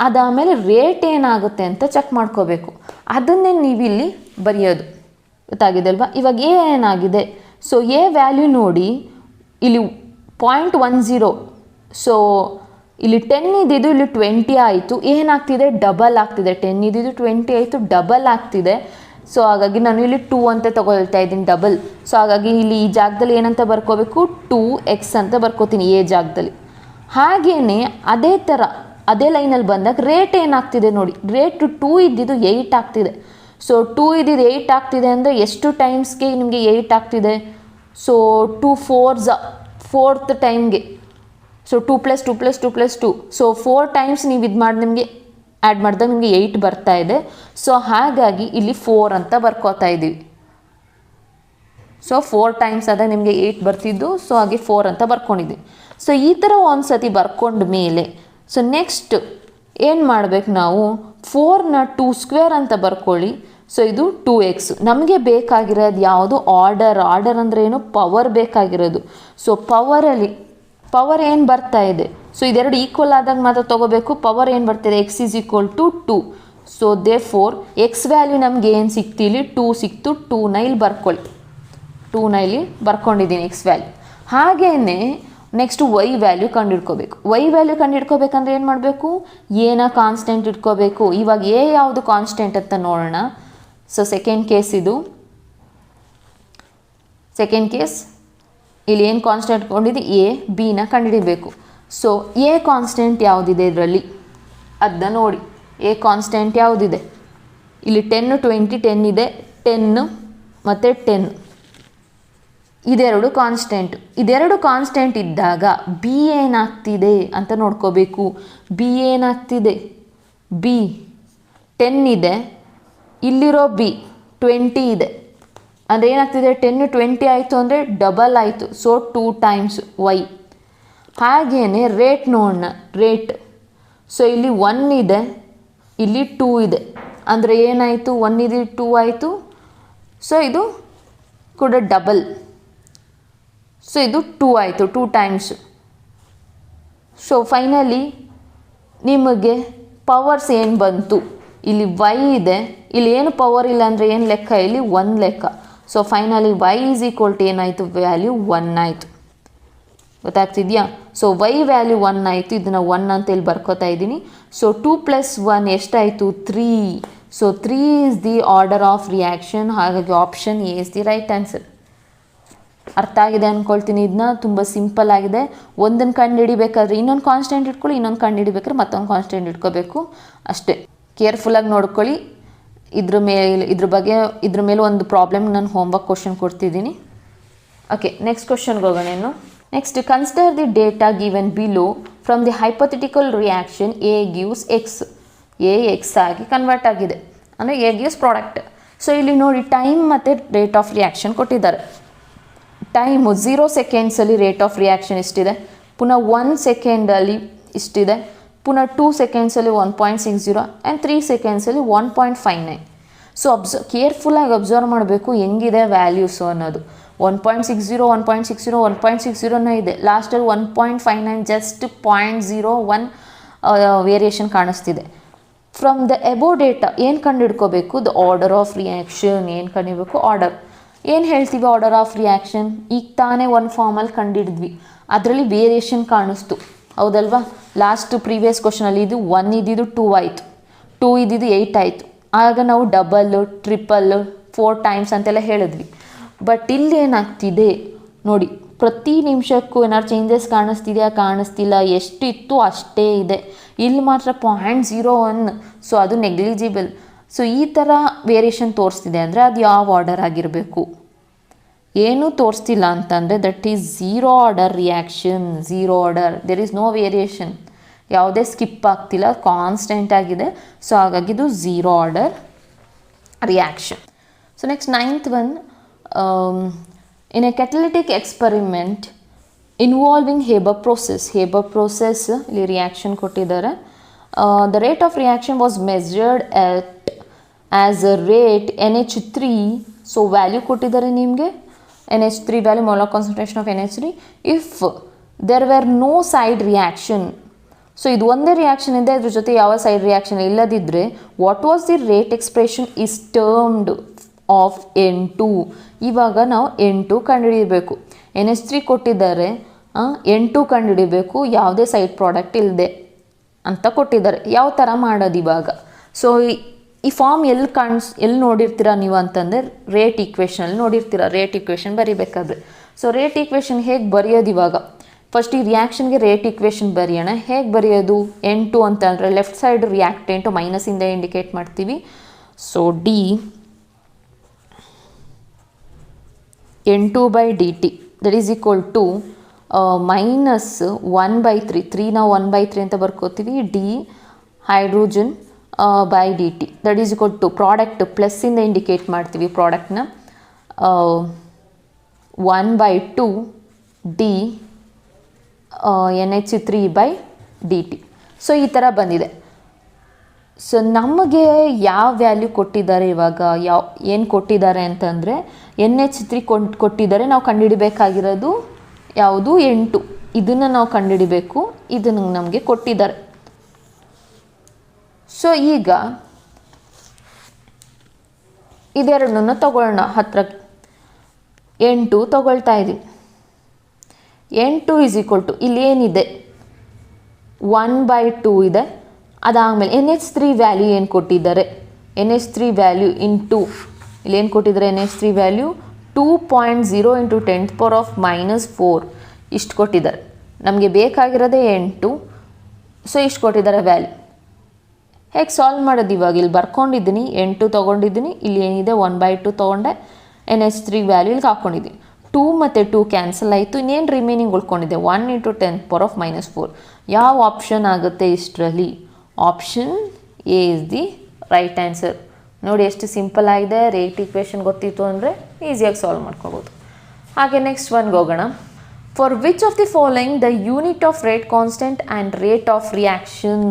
ಅದಾದಮೇಲೆ ರೇಟ್ ಏನಾಗುತ್ತೆ ಅಂತ ಚೆಕ್ ಮಾಡ್ಕೋಬೇಕು. ಅದನ್ನೇ ನೀವಿಲ್ಲಿ ಬರೆಯೋದು. ಗೊತ್ತಾಗಿದೆ ಅಲ್ವಾ? ಇವಾಗ ಎ ಏನಾಗಿದೆ, ಸೊ ಎ ವ್ಯಾಲ್ಯೂ ನೋಡಿ ಇಲ್ಲಿ 0.10. ಸೊ ಇಲ್ಲಿ 10 ಇದ್ದಿದ್ದು ಇಲ್ಲಿ 20 ಆಯಿತು. ಏನಾಗ್ತಿದೆ, ಡಬಲ್ ಆಗ್ತಿದೆ. 10 ಇದ್ದಿದ್ದು 20 ಆಯಿತು, ಡಬಲ್ ಆಗ್ತಿದೆ. ಸೊ ಹಾಗಾಗಿ ನಾನು ಇಲ್ಲಿ 2 ಅಂತ ತೊಗೊಳ್ತಾ ಇದ್ದೀನಿ, ಡಬಲ್. ಸೊ ಹಾಗಾಗಿ ಇಲ್ಲಿ ಈ ಜಾಗದಲ್ಲಿ ಏನಂತ ಬರ್ಕೋಬೇಕು, 2x ಅಂತ ಬರ್ಕೋತೀನಿ ಎ ಜಾಗದಲ್ಲಿ. ಹಾಗೆಯೇ ಅದೇ ಥರ ಅದೇ ಲೈನಲ್ಲಿ ಬಂದಾಗ ರೇಟ್ ಏನಾಗ್ತಿದೆ ನೋಡಿ, ರೇಟ್ 2 ಇದ್ದಿದ್ದು 8 ಆಗ್ತಿದೆ. ಸೊ 2 ಇದ್ದಿದ್ದು 8 ಆಗ್ತಿದೆ ಅಂದರೆ ಎಷ್ಟು ಟೈಮ್ಸ್ಗೆ ನಿಮಗೆ 8 ಆಗ್ತಿದೆ, ಸೊ 2 4s 4th ಟೈಮ್ಗೆ. ಸೊ 2 + 2 + 2 + 2, ಸೊ 4 ಟೈಮ್ಸ್ ನೀವು ಇದು ಮಾಡಿ ನಿಮಗೆ ಆ್ಯಡ್ ಮಾಡಿದಾಗ ನಿಮಗೆ 8 ಬರ್ತಾ ಇದೆ. ಸೊ ಹಾಗಾಗಿ ಇಲ್ಲಿ 4 ಅಂತ ಬರ್ಕೋತಾ ಇದ್ದೀವಿ. ಸೊ 4 ಟೈಮ್ಸ್ ಆದಾಗ ನಿಮಗೆ 8 ಬರ್ತಿದ್ದು, ಸೊ ಹಾಗೆ 4 ಅಂತ ಬರ್ಕೊಂಡಿದ್ದೀವಿ. ಸೊ ಈ ಥರ ಒಂದು ಸತಿ ಬರ್ಕೊಂಡ ಮೇಲೆ ಸೊ ನೆಕ್ಸ್ಟ್ ಏನು ಮಾಡಬೇಕು, ನಾವು 4ನ 2² ಅಂತ ಬರ್ಕೊಳ್ಳಿ. ಸೊ ಇದು 2x. ನಮಗೆ ಬೇಕಾಗಿರೋದು ಯಾವುದು, ಆರ್ಡರ್ ಅಂದರೆ ಏನು, ಪವರ್ ಬೇಕಾಗಿರೋದು. ಸೊ ಪವರ್ ಏನು ಬರ್ತಾ ಇದೆ, ಸೊ ಇದೆರಡು ಈಕ್ವಲ್ ಆದಾಗ ಮಾತ್ರ ತೊಗೋಬೇಕು. ಪವರ್ ಏನು ಬರ್ತಿದೆ, x is equal to 2. So therefore x value ನಮಗೆ ಏನು ಸಿಕ್ತು, ಇಲ್ಲಿ 2 ಸಿಕ್ತು. 2ನ ಇಲ್ಲಿ ಬರ್ಕೊಳ್ಳಿ. 2ನ ಇಲ್ಲಿ ಬರ್ಕೊಂಡಿದ್ದೀನಿ ಎಕ್ಸ್ ವ್ಯಾಲ್ಯೂ. ಹಾಗೆಯೇ ನೆಕ್ಸ್ಟ್ ವೈ ವ್ಯಾಲ್ಯೂ ಕಂಡುಹಿಡ್ಕೋಬೇಕು. ವೈ ವ್ಯಾಲ್ಯೂ ಕಂಡುಹಿಡ್ಕೋಬೇಕಂದ್ರೆ ಏನು ಮಾಡಬೇಕು, ಎನ ಕಾನ್ಸ್ಟೆಂಟ್ ಇಟ್ಕೋಬೇಕು. ಇವಾಗ ಎ ಯಾವುದು ಕಾನ್ಸ್ಟೆಂಟ್ ಅಂತ ನೋಡೋಣ. ಸೊ ಸೆಕೆಂಡ್ ಕೇಸ್ ಇದು. ಸೆಕೆಂಡ್ ಕೇಸ್ ಇಲ್ಲಿ ಏನು ಕಾನ್ಸ್ಟೆಂಟ್ ಇಟ್ಕೊಂಡಿದ್ದು, ಎ ಬಿನ ಕಂಡುಹಿಡಿಬೇಕು. ಸೊ ಎ ಕಾನ್ಸ್ಟೆಂಟ್ ಯಾವುದಿದೆ ಇದರಲ್ಲಿ ಅದನ್ನ ನೋಡಿ. ಎ ಕಾನ್ಸ್ಟೆಂಟ್ ಯಾವುದಿದೆ, ಇಲ್ಲಿ 10 20 10 ಇದೆ. 10 ಮತ್ತು 10 ಇದೆರಡು ಕಾನ್ಸ್ಟೆಂಟ್ ಇದ್ದಾಗ ಬಿ ಏನಾಗ್ತಿದೆ ಅಂತ ನೋಡ್ಕೋಬೇಕು. ಬಿ ಏನಾಗ್ತಿದೆ, ಬಿ 10 ಇದೆ, ಇಲ್ಲಿರೋ ಬಿ 20 ಇದೆ. ಅಂದರೆ ಏನಾಗ್ತಿದೆ, 10 20 ಆಯಿತು ಅಂದರೆ ಡಬಲ್ ಆಯಿತು. So 2 times y. ಹಾಗೆಯೇ ರೇಟ್ ನೋಡೋಣ. ರೇಟ್ ಸೊ ಇಲ್ಲಿ 1 ಇದೆ, ಇಲ್ಲಿ 2 ಇದೆ. ಅಂದರೆ ಏನಾಯಿತು, 1 ಇದೆ 2 ಆಯಿತು. ಸೊ ಇದು ಕೂಡ ಡಬಲ್. ಸೊ ಇದು 2 ಆಯಿತು, 2 ಟೈಮ್ಸ್. ಸೊ ಫೈನಲಿ ನಿಮಗೆ ಪವರ್ಸ್ ಏನು ಬಂತು, ಇಲ್ಲಿ ವೈ ಇದೆ, ಇಲ್ಲಿ ಏನು ಪವರ್ ಇಲ್ಲ ಅಂದರೆ ಏನು ಲೆಕ್ಕ, ಇಲ್ಲಿ 1 ಲೆಕ್ಕ. So finally y is equal to ಏನಾಯಿತು, ವ್ಯಾಲ್ಯೂ 1 ಆಯಿತು. ಗೊತ್ತಾಗ್ತಿದೆಯಾ? ಸೊ ವೈ ವ್ಯಾಲ್ಯೂ 1 ಆಯಿತು, ಇದನ್ನು 1 ಅಂತ ಇಲ್ಲಿ ಬರ್ಕೋತಾ ಇದ್ದೀನಿ. ಸೊ 2 + 1 ಎಷ್ಟಾಯಿತು? 3. So 3 is the order of reaction. ಹಾಗಾಗಿ option A is the right answer. ಅರ್ಥ ಆಗಿದೆ ಅಂದ್ಕೊಳ್ತೀನಿ. ಇದನ್ನ ತುಂಬ ಸಿಂಪಲ್ ಆಗಿದೆ. ಒಂದನ್ನು ಕಂಡು ಹಿಡಿಬೇಕಾದ್ರೆ ಇನ್ನೊಂದು ಕಾನ್ಸ್ಟೆಂಟ್ ಇಟ್ಕೊಳ್ಳಿ, ಇನ್ನೊಂದು ಕಂಡು ಹಿಡಿಬೇಕಾದ್ರೆ ಮತ್ತೊಂದು ಕಾನ್ಸ್ಟೆಂಟ್ ಇಟ್ಕೋಬೇಕು ಅಷ್ಟೇ. ಕೇರ್ಫುಲ್ಲಾಗಿ ನೋಡ್ಕೊಳ್ಳಿ. ಇದ್ರ ಮೇಲೆ ಒಂದು ಪ್ರಾಬ್ಲಮ್ ನಾನು ಹೋಮ್ವರ್ಕ್ ಕ್ವಶನ್ ಕೊಡ್ತಿದ್ದೀನಿ. ಓಕೆ, ನೆಕ್ಸ್ಟ್ ಕ್ವಶನ್ಗೆ ಹೋಗೋಣ. ಇನ್ನು next, consider the data given below from the hypothetical reaction A gives X. A X ಆಗಿ ಕನ್ವರ್ಟ್ ಆಗಿದೆ, ಅಂದರೆ ಎ ಗಿವ್ಸ್ ಪ್ರಾಡಕ್ಟ್. ಸೊ ಇಲ್ಲಿ ನೋಡಿ, ಟೈಮ್ ಮತ್ತು ರೇಟ್ ಆಫ್ ರಿಯಾಕ್ಷನ್ ಕೊಟ್ಟಿದ್ದಾರೆ. ಟೈಮು 0 ಸೆಕೆಂಡ್ಸಲ್ಲಿ ರೇಟ್ ಆಫ್ ರಿಯಾಕ್ಷನ್ ಎಷ್ಟಿದೆ, ಪುನಃ 1 ಸೆಕೆಂಡಲ್ಲಿ ಇಷ್ಟಿದೆ, ಪುನಃ 2 ಸೆಕೆಂಡ್ಸಲ್ಲಿ 1.60 ಆ್ಯಂಡ್ 3 ಸೆಕೆಂಡ್ಸಲ್ಲಿ 1.59. ಸೊ ಕೇರ್ಫುಲ್ಲಾಗಿ ಅಬ್ಸರ್ವ್ ಮಾಡಬೇಕು ಹೆಂಗಿದೆ ವ್ಯಾಲ್ಯೂಸು ಅನ್ನೋದು. 1.60, 1.60, 1.60 ಇದೆ. ಲಾಸ್ಟಲ್ಲಿ 1.59, ಜಸ್ಟ್ 0.01 ವೇರಿಯೇಷನ್ ಕಾಣಿಸ್ತಿದೆ. ಫ್ರಮ್ ದ ಎಬೋ ಡೇಟಾ ಏನು ಕಂಡು ಹಿಡ್ಕೋಬೇಕು? The order of reaction. ಏನು ಕಂಡಿಡಬೇಕು? ಆರ್ಡರ್. ಏನು ಹೇಳ್ತೀವಿ ಆರ್ಡರ್ ಆಫ್ ರಿಯಾಕ್ಷನ್? ಈಗ ತಾನೇ ಒಂದು ಫಾರ್ಮಲ್ಲಿ ಕಂಡಿಡಿದ್ವಿ, ಅದರಲ್ಲಿ ವೇರಿಯೇಷನ್ ಕಾಣಿಸ್ತು, ಹೌದಲ್ವಾ? ಲಾಸ್ಟ್ ಪ್ರೀವಿಯಸ್ ಕ್ವಶನಲ್ಲಿ ಇದು 1 ಇದ್ದಿದ್ದು 2 ಆಯಿತು, 2 ಇದ್ದಿದ್ದು 8 ಆಯಿತು. ಆಗ ನಾವು ಡಬಲ್ಲು, ಟ್ರಿಪಲ್ಲು, 4 ಟೈಮ್ಸ್ ಅಂತೆಲ್ಲ ಹೇಳಿದ್ವಿ. ಬಟ್ ಇಲ್ಲಿ ಏನಾಗ್ತಿದೆ ನೋಡಿ, ಪ್ರತಿ ನಿಮಿಷಕ್ಕೂ ಏನಾದ್ರು ಚೇಂಜಸ್ ಕಾಣಿಸ್ತಿಲ್ಲ. ಎಷ್ಟು ಇತ್ತು ಅಷ್ಟೇ ಇದೆ. ಇಲ್ಲಿ ಮಾತ್ರ 0.01. ಸೊ ಅದು ನೆಗ್ಲಿಜಿಬಲ್. ಸೊ ಈ ಥರ ವೇರಿಯೇಷನ್ ತೋರಿಸ್ತಿದೆ ಅಂದರೆ ಅದು ಯಾವ ಆರ್ಡರ್ ಆಗಿರಬೇಕು? ಏನೂ ತೋರಿಸ್ತಿಲ್ಲ ಅಂತಂದರೆ that is 0 order reaction. 0 order, there is no variation, ಯಾವುದೇ ಸ್ಕಿಪ್ ಆಗ್ತಿಲ್ಲ, ಕಾನ್ಸ್ಟೆಂಟ್ ಆಗಿದೆ. ಸೊ ಹಾಗಾಗಿ ಇದು 0 order reaction. So next 9th one, in a catalytic experiment involving Haber process ಇಲ್ಲಿ ರಿಯಾಕ್ಷನ್ ಕೊಟ್ಟಿದ್ದಾರೆ. The rate of reaction was measured at as a rate NH3. So value ಕೊಟ್ಟಿದ್ದಾರೆ ನಿಮಗೆ, NH3 value, molar concentration of NH3. If there were no side reaction. So ಇದು ಒಂದೇ reaction ಇದೆ, ಅದ್ರ ಜೊತೆ ಯಾವ ಸೈಡ್ ರಿಯಾಕ್ಷನ್ ಇಲ್ಲದಿದ್ದರೆ what was the rate expression is termed of N2. ಇವಾಗ ನಾವು N2 ಕಂಡುಹಿಡಿಯಬೇಕು. NH3 ಕೊಟ್ಟಿದ್ದಾರೆ, N2 ಕಂಡುಹಿಡಿಯಬೇಕು, ಯಾವುದೇ ಸೈಡ್ ಪ್ರಾಡಕ್ಟ್ ಇಲ್ಲದೆ ಅಂತ ಕೊಟ್ಟಿದ್ದಾರೆ. ಯಾವ ಥರ ಮಾಡೋದು ಇವಾಗ? ಸೊ ಈ ಫಾರ್ಮ್ ಎಲ್ಲಿ ನೋಡಿರ್ತೀರ ನೀವು ಅಂತಂದರೆ ರೇಟ್ ಈಕ್ವೇಷನಲ್ಲಿ ನೋಡಿರ್ತೀರ. ರೇಟ್ ಈಕ್ವೇಷನ್ ಬರೀಬೇಕಾದ್ರೆ, ಸೊ ರೇಟ್ ಈಕ್ವೇಷನ್ ಹೇಗೆ ಬರೆಯೋದು ಇವಾಗ? ಫಸ್ಟ್ ಈ ರಿಯಾಕ್ಷನ್ಗೆ ರೇಟ್ ಈಕ್ವೇಷನ್ ಬರೆಯೋಣ. ಹೇಗೆ ಬರೆಯೋದು? N2 ಅಂತಂದರೆ ಲೆಫ್ಟ್ ಸೈಡ್ ರಿಯಾಕ್ಟೆಂಟು ಮೈನಸಿಂದ ಇಂಡಿಕೇಟ್ ಮಾಡ್ತೀವಿ. So D N2/dt that is equal to minus 1/3. 3 ನಾವು 1/3 ಅಂತ ಬರ್ಕೋತೀವಿ. D hydrogen by dt that is equal to product ಪ್ಲಸ್ಸಿಂದ ಇಂಡಿಕೇಟ್ ಮಾಡ್ತೀವಿ ಪ್ರಾಡಕ್ಟ್ನ, 1/2 ಡಿ NH3/dt. ಸೊ ಈ ಥರ ಬಂದಿದೆ. ಸೊ ನಮಗೆ ಯಾವ ವ್ಯಾಲ್ಯೂ ಕೊಟ್ಟಿದ್ದಾರೆ ಇವಾಗ? ಏನು ಕೊಟ್ಟಿದ್ದಾರೆ ಅಂತಂದರೆ NH3 ಕೊಟ್ಟಿದ್ದಾರೆ. ನಾವು ಕಂಡುಹಿಡಬೇಕಾಗಿರೋದು ಯಾವುದು? N2. ಇದನ್ನು ನಾವು ಕಂಡುಹಿಡಬೇಕು. ಇದನ್ನು ನಮಗೆ ಕೊಟ್ಟಿದ್ದಾರೆ. ಸೊ ಈಗ ಇದೆರಡನ್ನು ತಗೊಳ್ಳೋಣ. ಹತ್ರ N2 ತಗೊಳ್ತಾ ಇದ್ದೀವಿ. N2 ಈಸ್ ಈಕ್ವಲ್ ಟು ಇಲ್ಲಿ ಏನಿದೆ 1/2 ಇದೆ. ಅದಾದಮೇಲೆ NH3 ವ್ಯಾಲ್ಯೂ ಏನು ಕೊಟ್ಟಿದ್ದಾರೆ? NH3 ವ್ಯಾಲ್ಯೂ ಇಂಟು ಇಲ್ಲಿ ಏನು ಕೊಟ್ಟಿದ್ದಾರೆ? NH3 ವ್ಯಾಲ್ಯೂ 2.0 × 10⁻⁻⁴ ಇಷ್ಟು ಕೊಟ್ಟಿದ್ದಾರೆ. ನಮಗೆ ಬೇಕಾಗಿರೋದೇ N2. ಸೊ ಇಷ್ಟು ಕೊಟ್ಟಿದ್ದಾರೆ ವ್ಯಾಲ್ಯೂ. ಹೇಗೆ ಸಾಲ್ವ್ ಮಾಡೋದು ಇವಾಗ? ಇಲ್ಲಿ ಬರ್ಕೊಂಡಿದ್ದೀನಿ, N2 ತೊಗೊಂಡಿದ್ದೀನಿ, ಇಲ್ಲಿ ಏನಿದೆ 1/2 ತೊಗೊಂಡೆ, NH3 ವ್ಯಾಲ್ಯೂ ಇಲ್ಲಿ ಹಾಕ್ಕೊಂಡಿದ್ದೀನಿ. 2 ಮತ್ತು 2 ಕ್ಯಾನ್ಸಲ್ ಆಯಿತು. ಇನ್ನೇನು ರಿಮೈನಿಂಗ್ ಉಳ್ಕೊಂಡಿದೆ? 1 × 10⁻⁻⁴. ಯಾವ ಆಪ್ಷನ್ ಆಗುತ್ತೆ ಇಷ್ಟರಲ್ಲಿ? Option A is the right answer. ನೋಡಿ ಎಷ್ಟು ಸಿಂಪಲ್ ಆಗಿದೆ. ರೇಟ್ ಈಕ್ವೇಷನ್ ಗೊತ್ತಿತ್ತು ಅಂದರೆ ಈಸಿಯಾಗಿ ಸಾಲ್ವ್ ಮಾಡ್ಕೋಬೋದು. ಹಾಗೆ ನೆಕ್ಸ್ಟ್ ಒನ್ಗೆ ಹೋಗೋಣ. For which of the following the unit of rate constant and rate of reaction?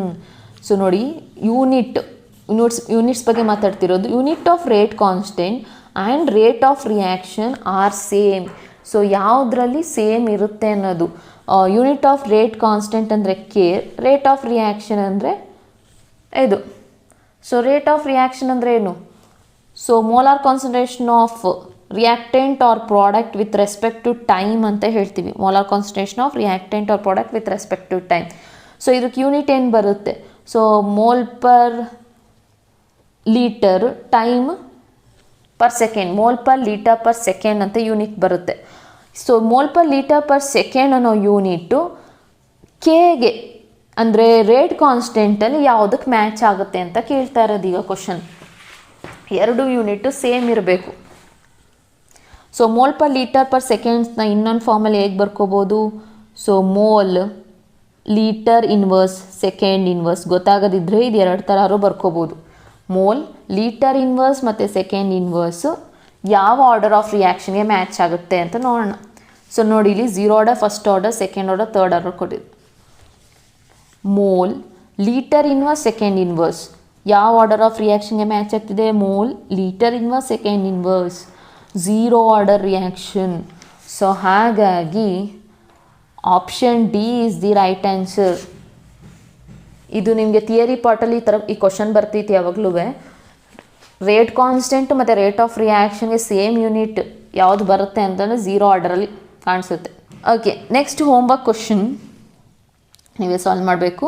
So ನೋಡಿ, ಯೂನಿಟ್ಸ್ ಬಗ್ಗೆ ಮಾತಾಡ್ತಿರೋದು. Unit of rate constant and rate of reaction are same. So ಯಾವುದರಲ್ಲಿ ಸೇಮ್ ಇರುತ್ತೆ ಅನ್ನೋದು. ಯೂನಿಟ್ ಆಫ್ ರೇಟ್ ಕಾನ್ಸ್ಟೆಂಟ್ ಅಂದರೆ k, rate of reaction ಅಂದರೆ ಇದು. So rate of reaction ಅಂದರೆ ಏನು? So molar concentration of reactant or product with respect to time ಅಂತ ಹೇಳ್ತೀವಿ. Molar concentration of reactant or product with respect to time. So ಇದಕ್ಕೆ unit ಏನು ಬರುತ್ತೆ? So mole per litre time per second, mole per litre per second ಅಂತ unit ಬರುತ್ತೆ. So mole per litre per second ಅನ್ನೋ unit ಕೆಗೆ ಅಂದರೆ rate ಕಾನ್ಸ್ಟೆಂಟಲ್ಲಿ ಯಾವುದಕ್ಕೆ match ಆಗುತ್ತೆ ಅಂತ ಕೇಳ್ತಾ ಇರೋದು ಈಗ ಕ್ವಶನ್. ಎರಡು ಯೂನಿಟ್ಟು ಸೇಮ್ ಇರಬೇಕು. So mole per litre per ಸೆಕೆಂಡ್ಸ್ನ ಇನ್ನೊಂದು ಫಾರ್ಮಲ್ಲಿ ಹೇಗೆ ಬರ್ಕೋಬೋದು? So mole litre inverse second inverse ಗೊತ್ತಾಗದಿದ್ದರೆ ಇದು ಎರಡು ಥರ ಬರ್ಕೋಬೋದು. ಮೋಲ್ ಲೀಟರ್ ಇನ್ವರ್ಸ್ ಮತ್ತು ಸೆಕೆಂಡ್ ಇನ್ವರ್ಸು ಯಾವ ಆರ್ಡರ್ ಆಫ್ ರಿಯಾಕ್ಷನ್ಗೆ ಮ್ಯಾಚ್ ಆಗುತ್ತೆ ಅಂತ ನೋಡೋಣ. ಸೊ ನೋಡಿ ಇಲ್ಲಿ 0 order, first order, second order, third order ಕೊಟ್ಟಿದ್ದು. Mole litre inverse second inverse ಯಾವ ಆರ್ಡರ್ ಆಫ್ ರಿಯಾಕ್ಷನ್ಗೆ ಮ್ಯಾಚ್ ಆಗ್ತಿದೆ? Mole litre inverse second inverse, 0 order reaction. So ಹಾಗಾಗಿ option D is the right answer. ಇದು ನಿಮಗೆ ಥಿಯರಿ ಪಾರ್ಟಲ್ಲಿ ಈ ಕ್ವಶನ್ ಬರ್ತೈತಿ ಯಾವಾಗಲೂ. ರೇಟ್ ಕಾನ್ಸ್ಟೆಂಟ್ ಮತ್ತು ರೇಟ್ ಆಫ್ ರಿಯಾಕ್ಷನ್ಗೆ ಸೇಮ್ ಯೂನಿಟ್ ಯಾವುದು ಬರುತ್ತೆ ಅಂತಂದರೆ 0 ಆರ್ಡರಲ್ಲಿ ಕಾಣಿಸುತ್ತೆ. ಓಕೆ, ನೆಕ್ಸ್ಟ್ ಹೋಮ್ವರ್ಕ್ ಕ್ವಶನ್ ನೀವೇ ಸಾಲ್ವ್ ಮಾಡಬೇಕು.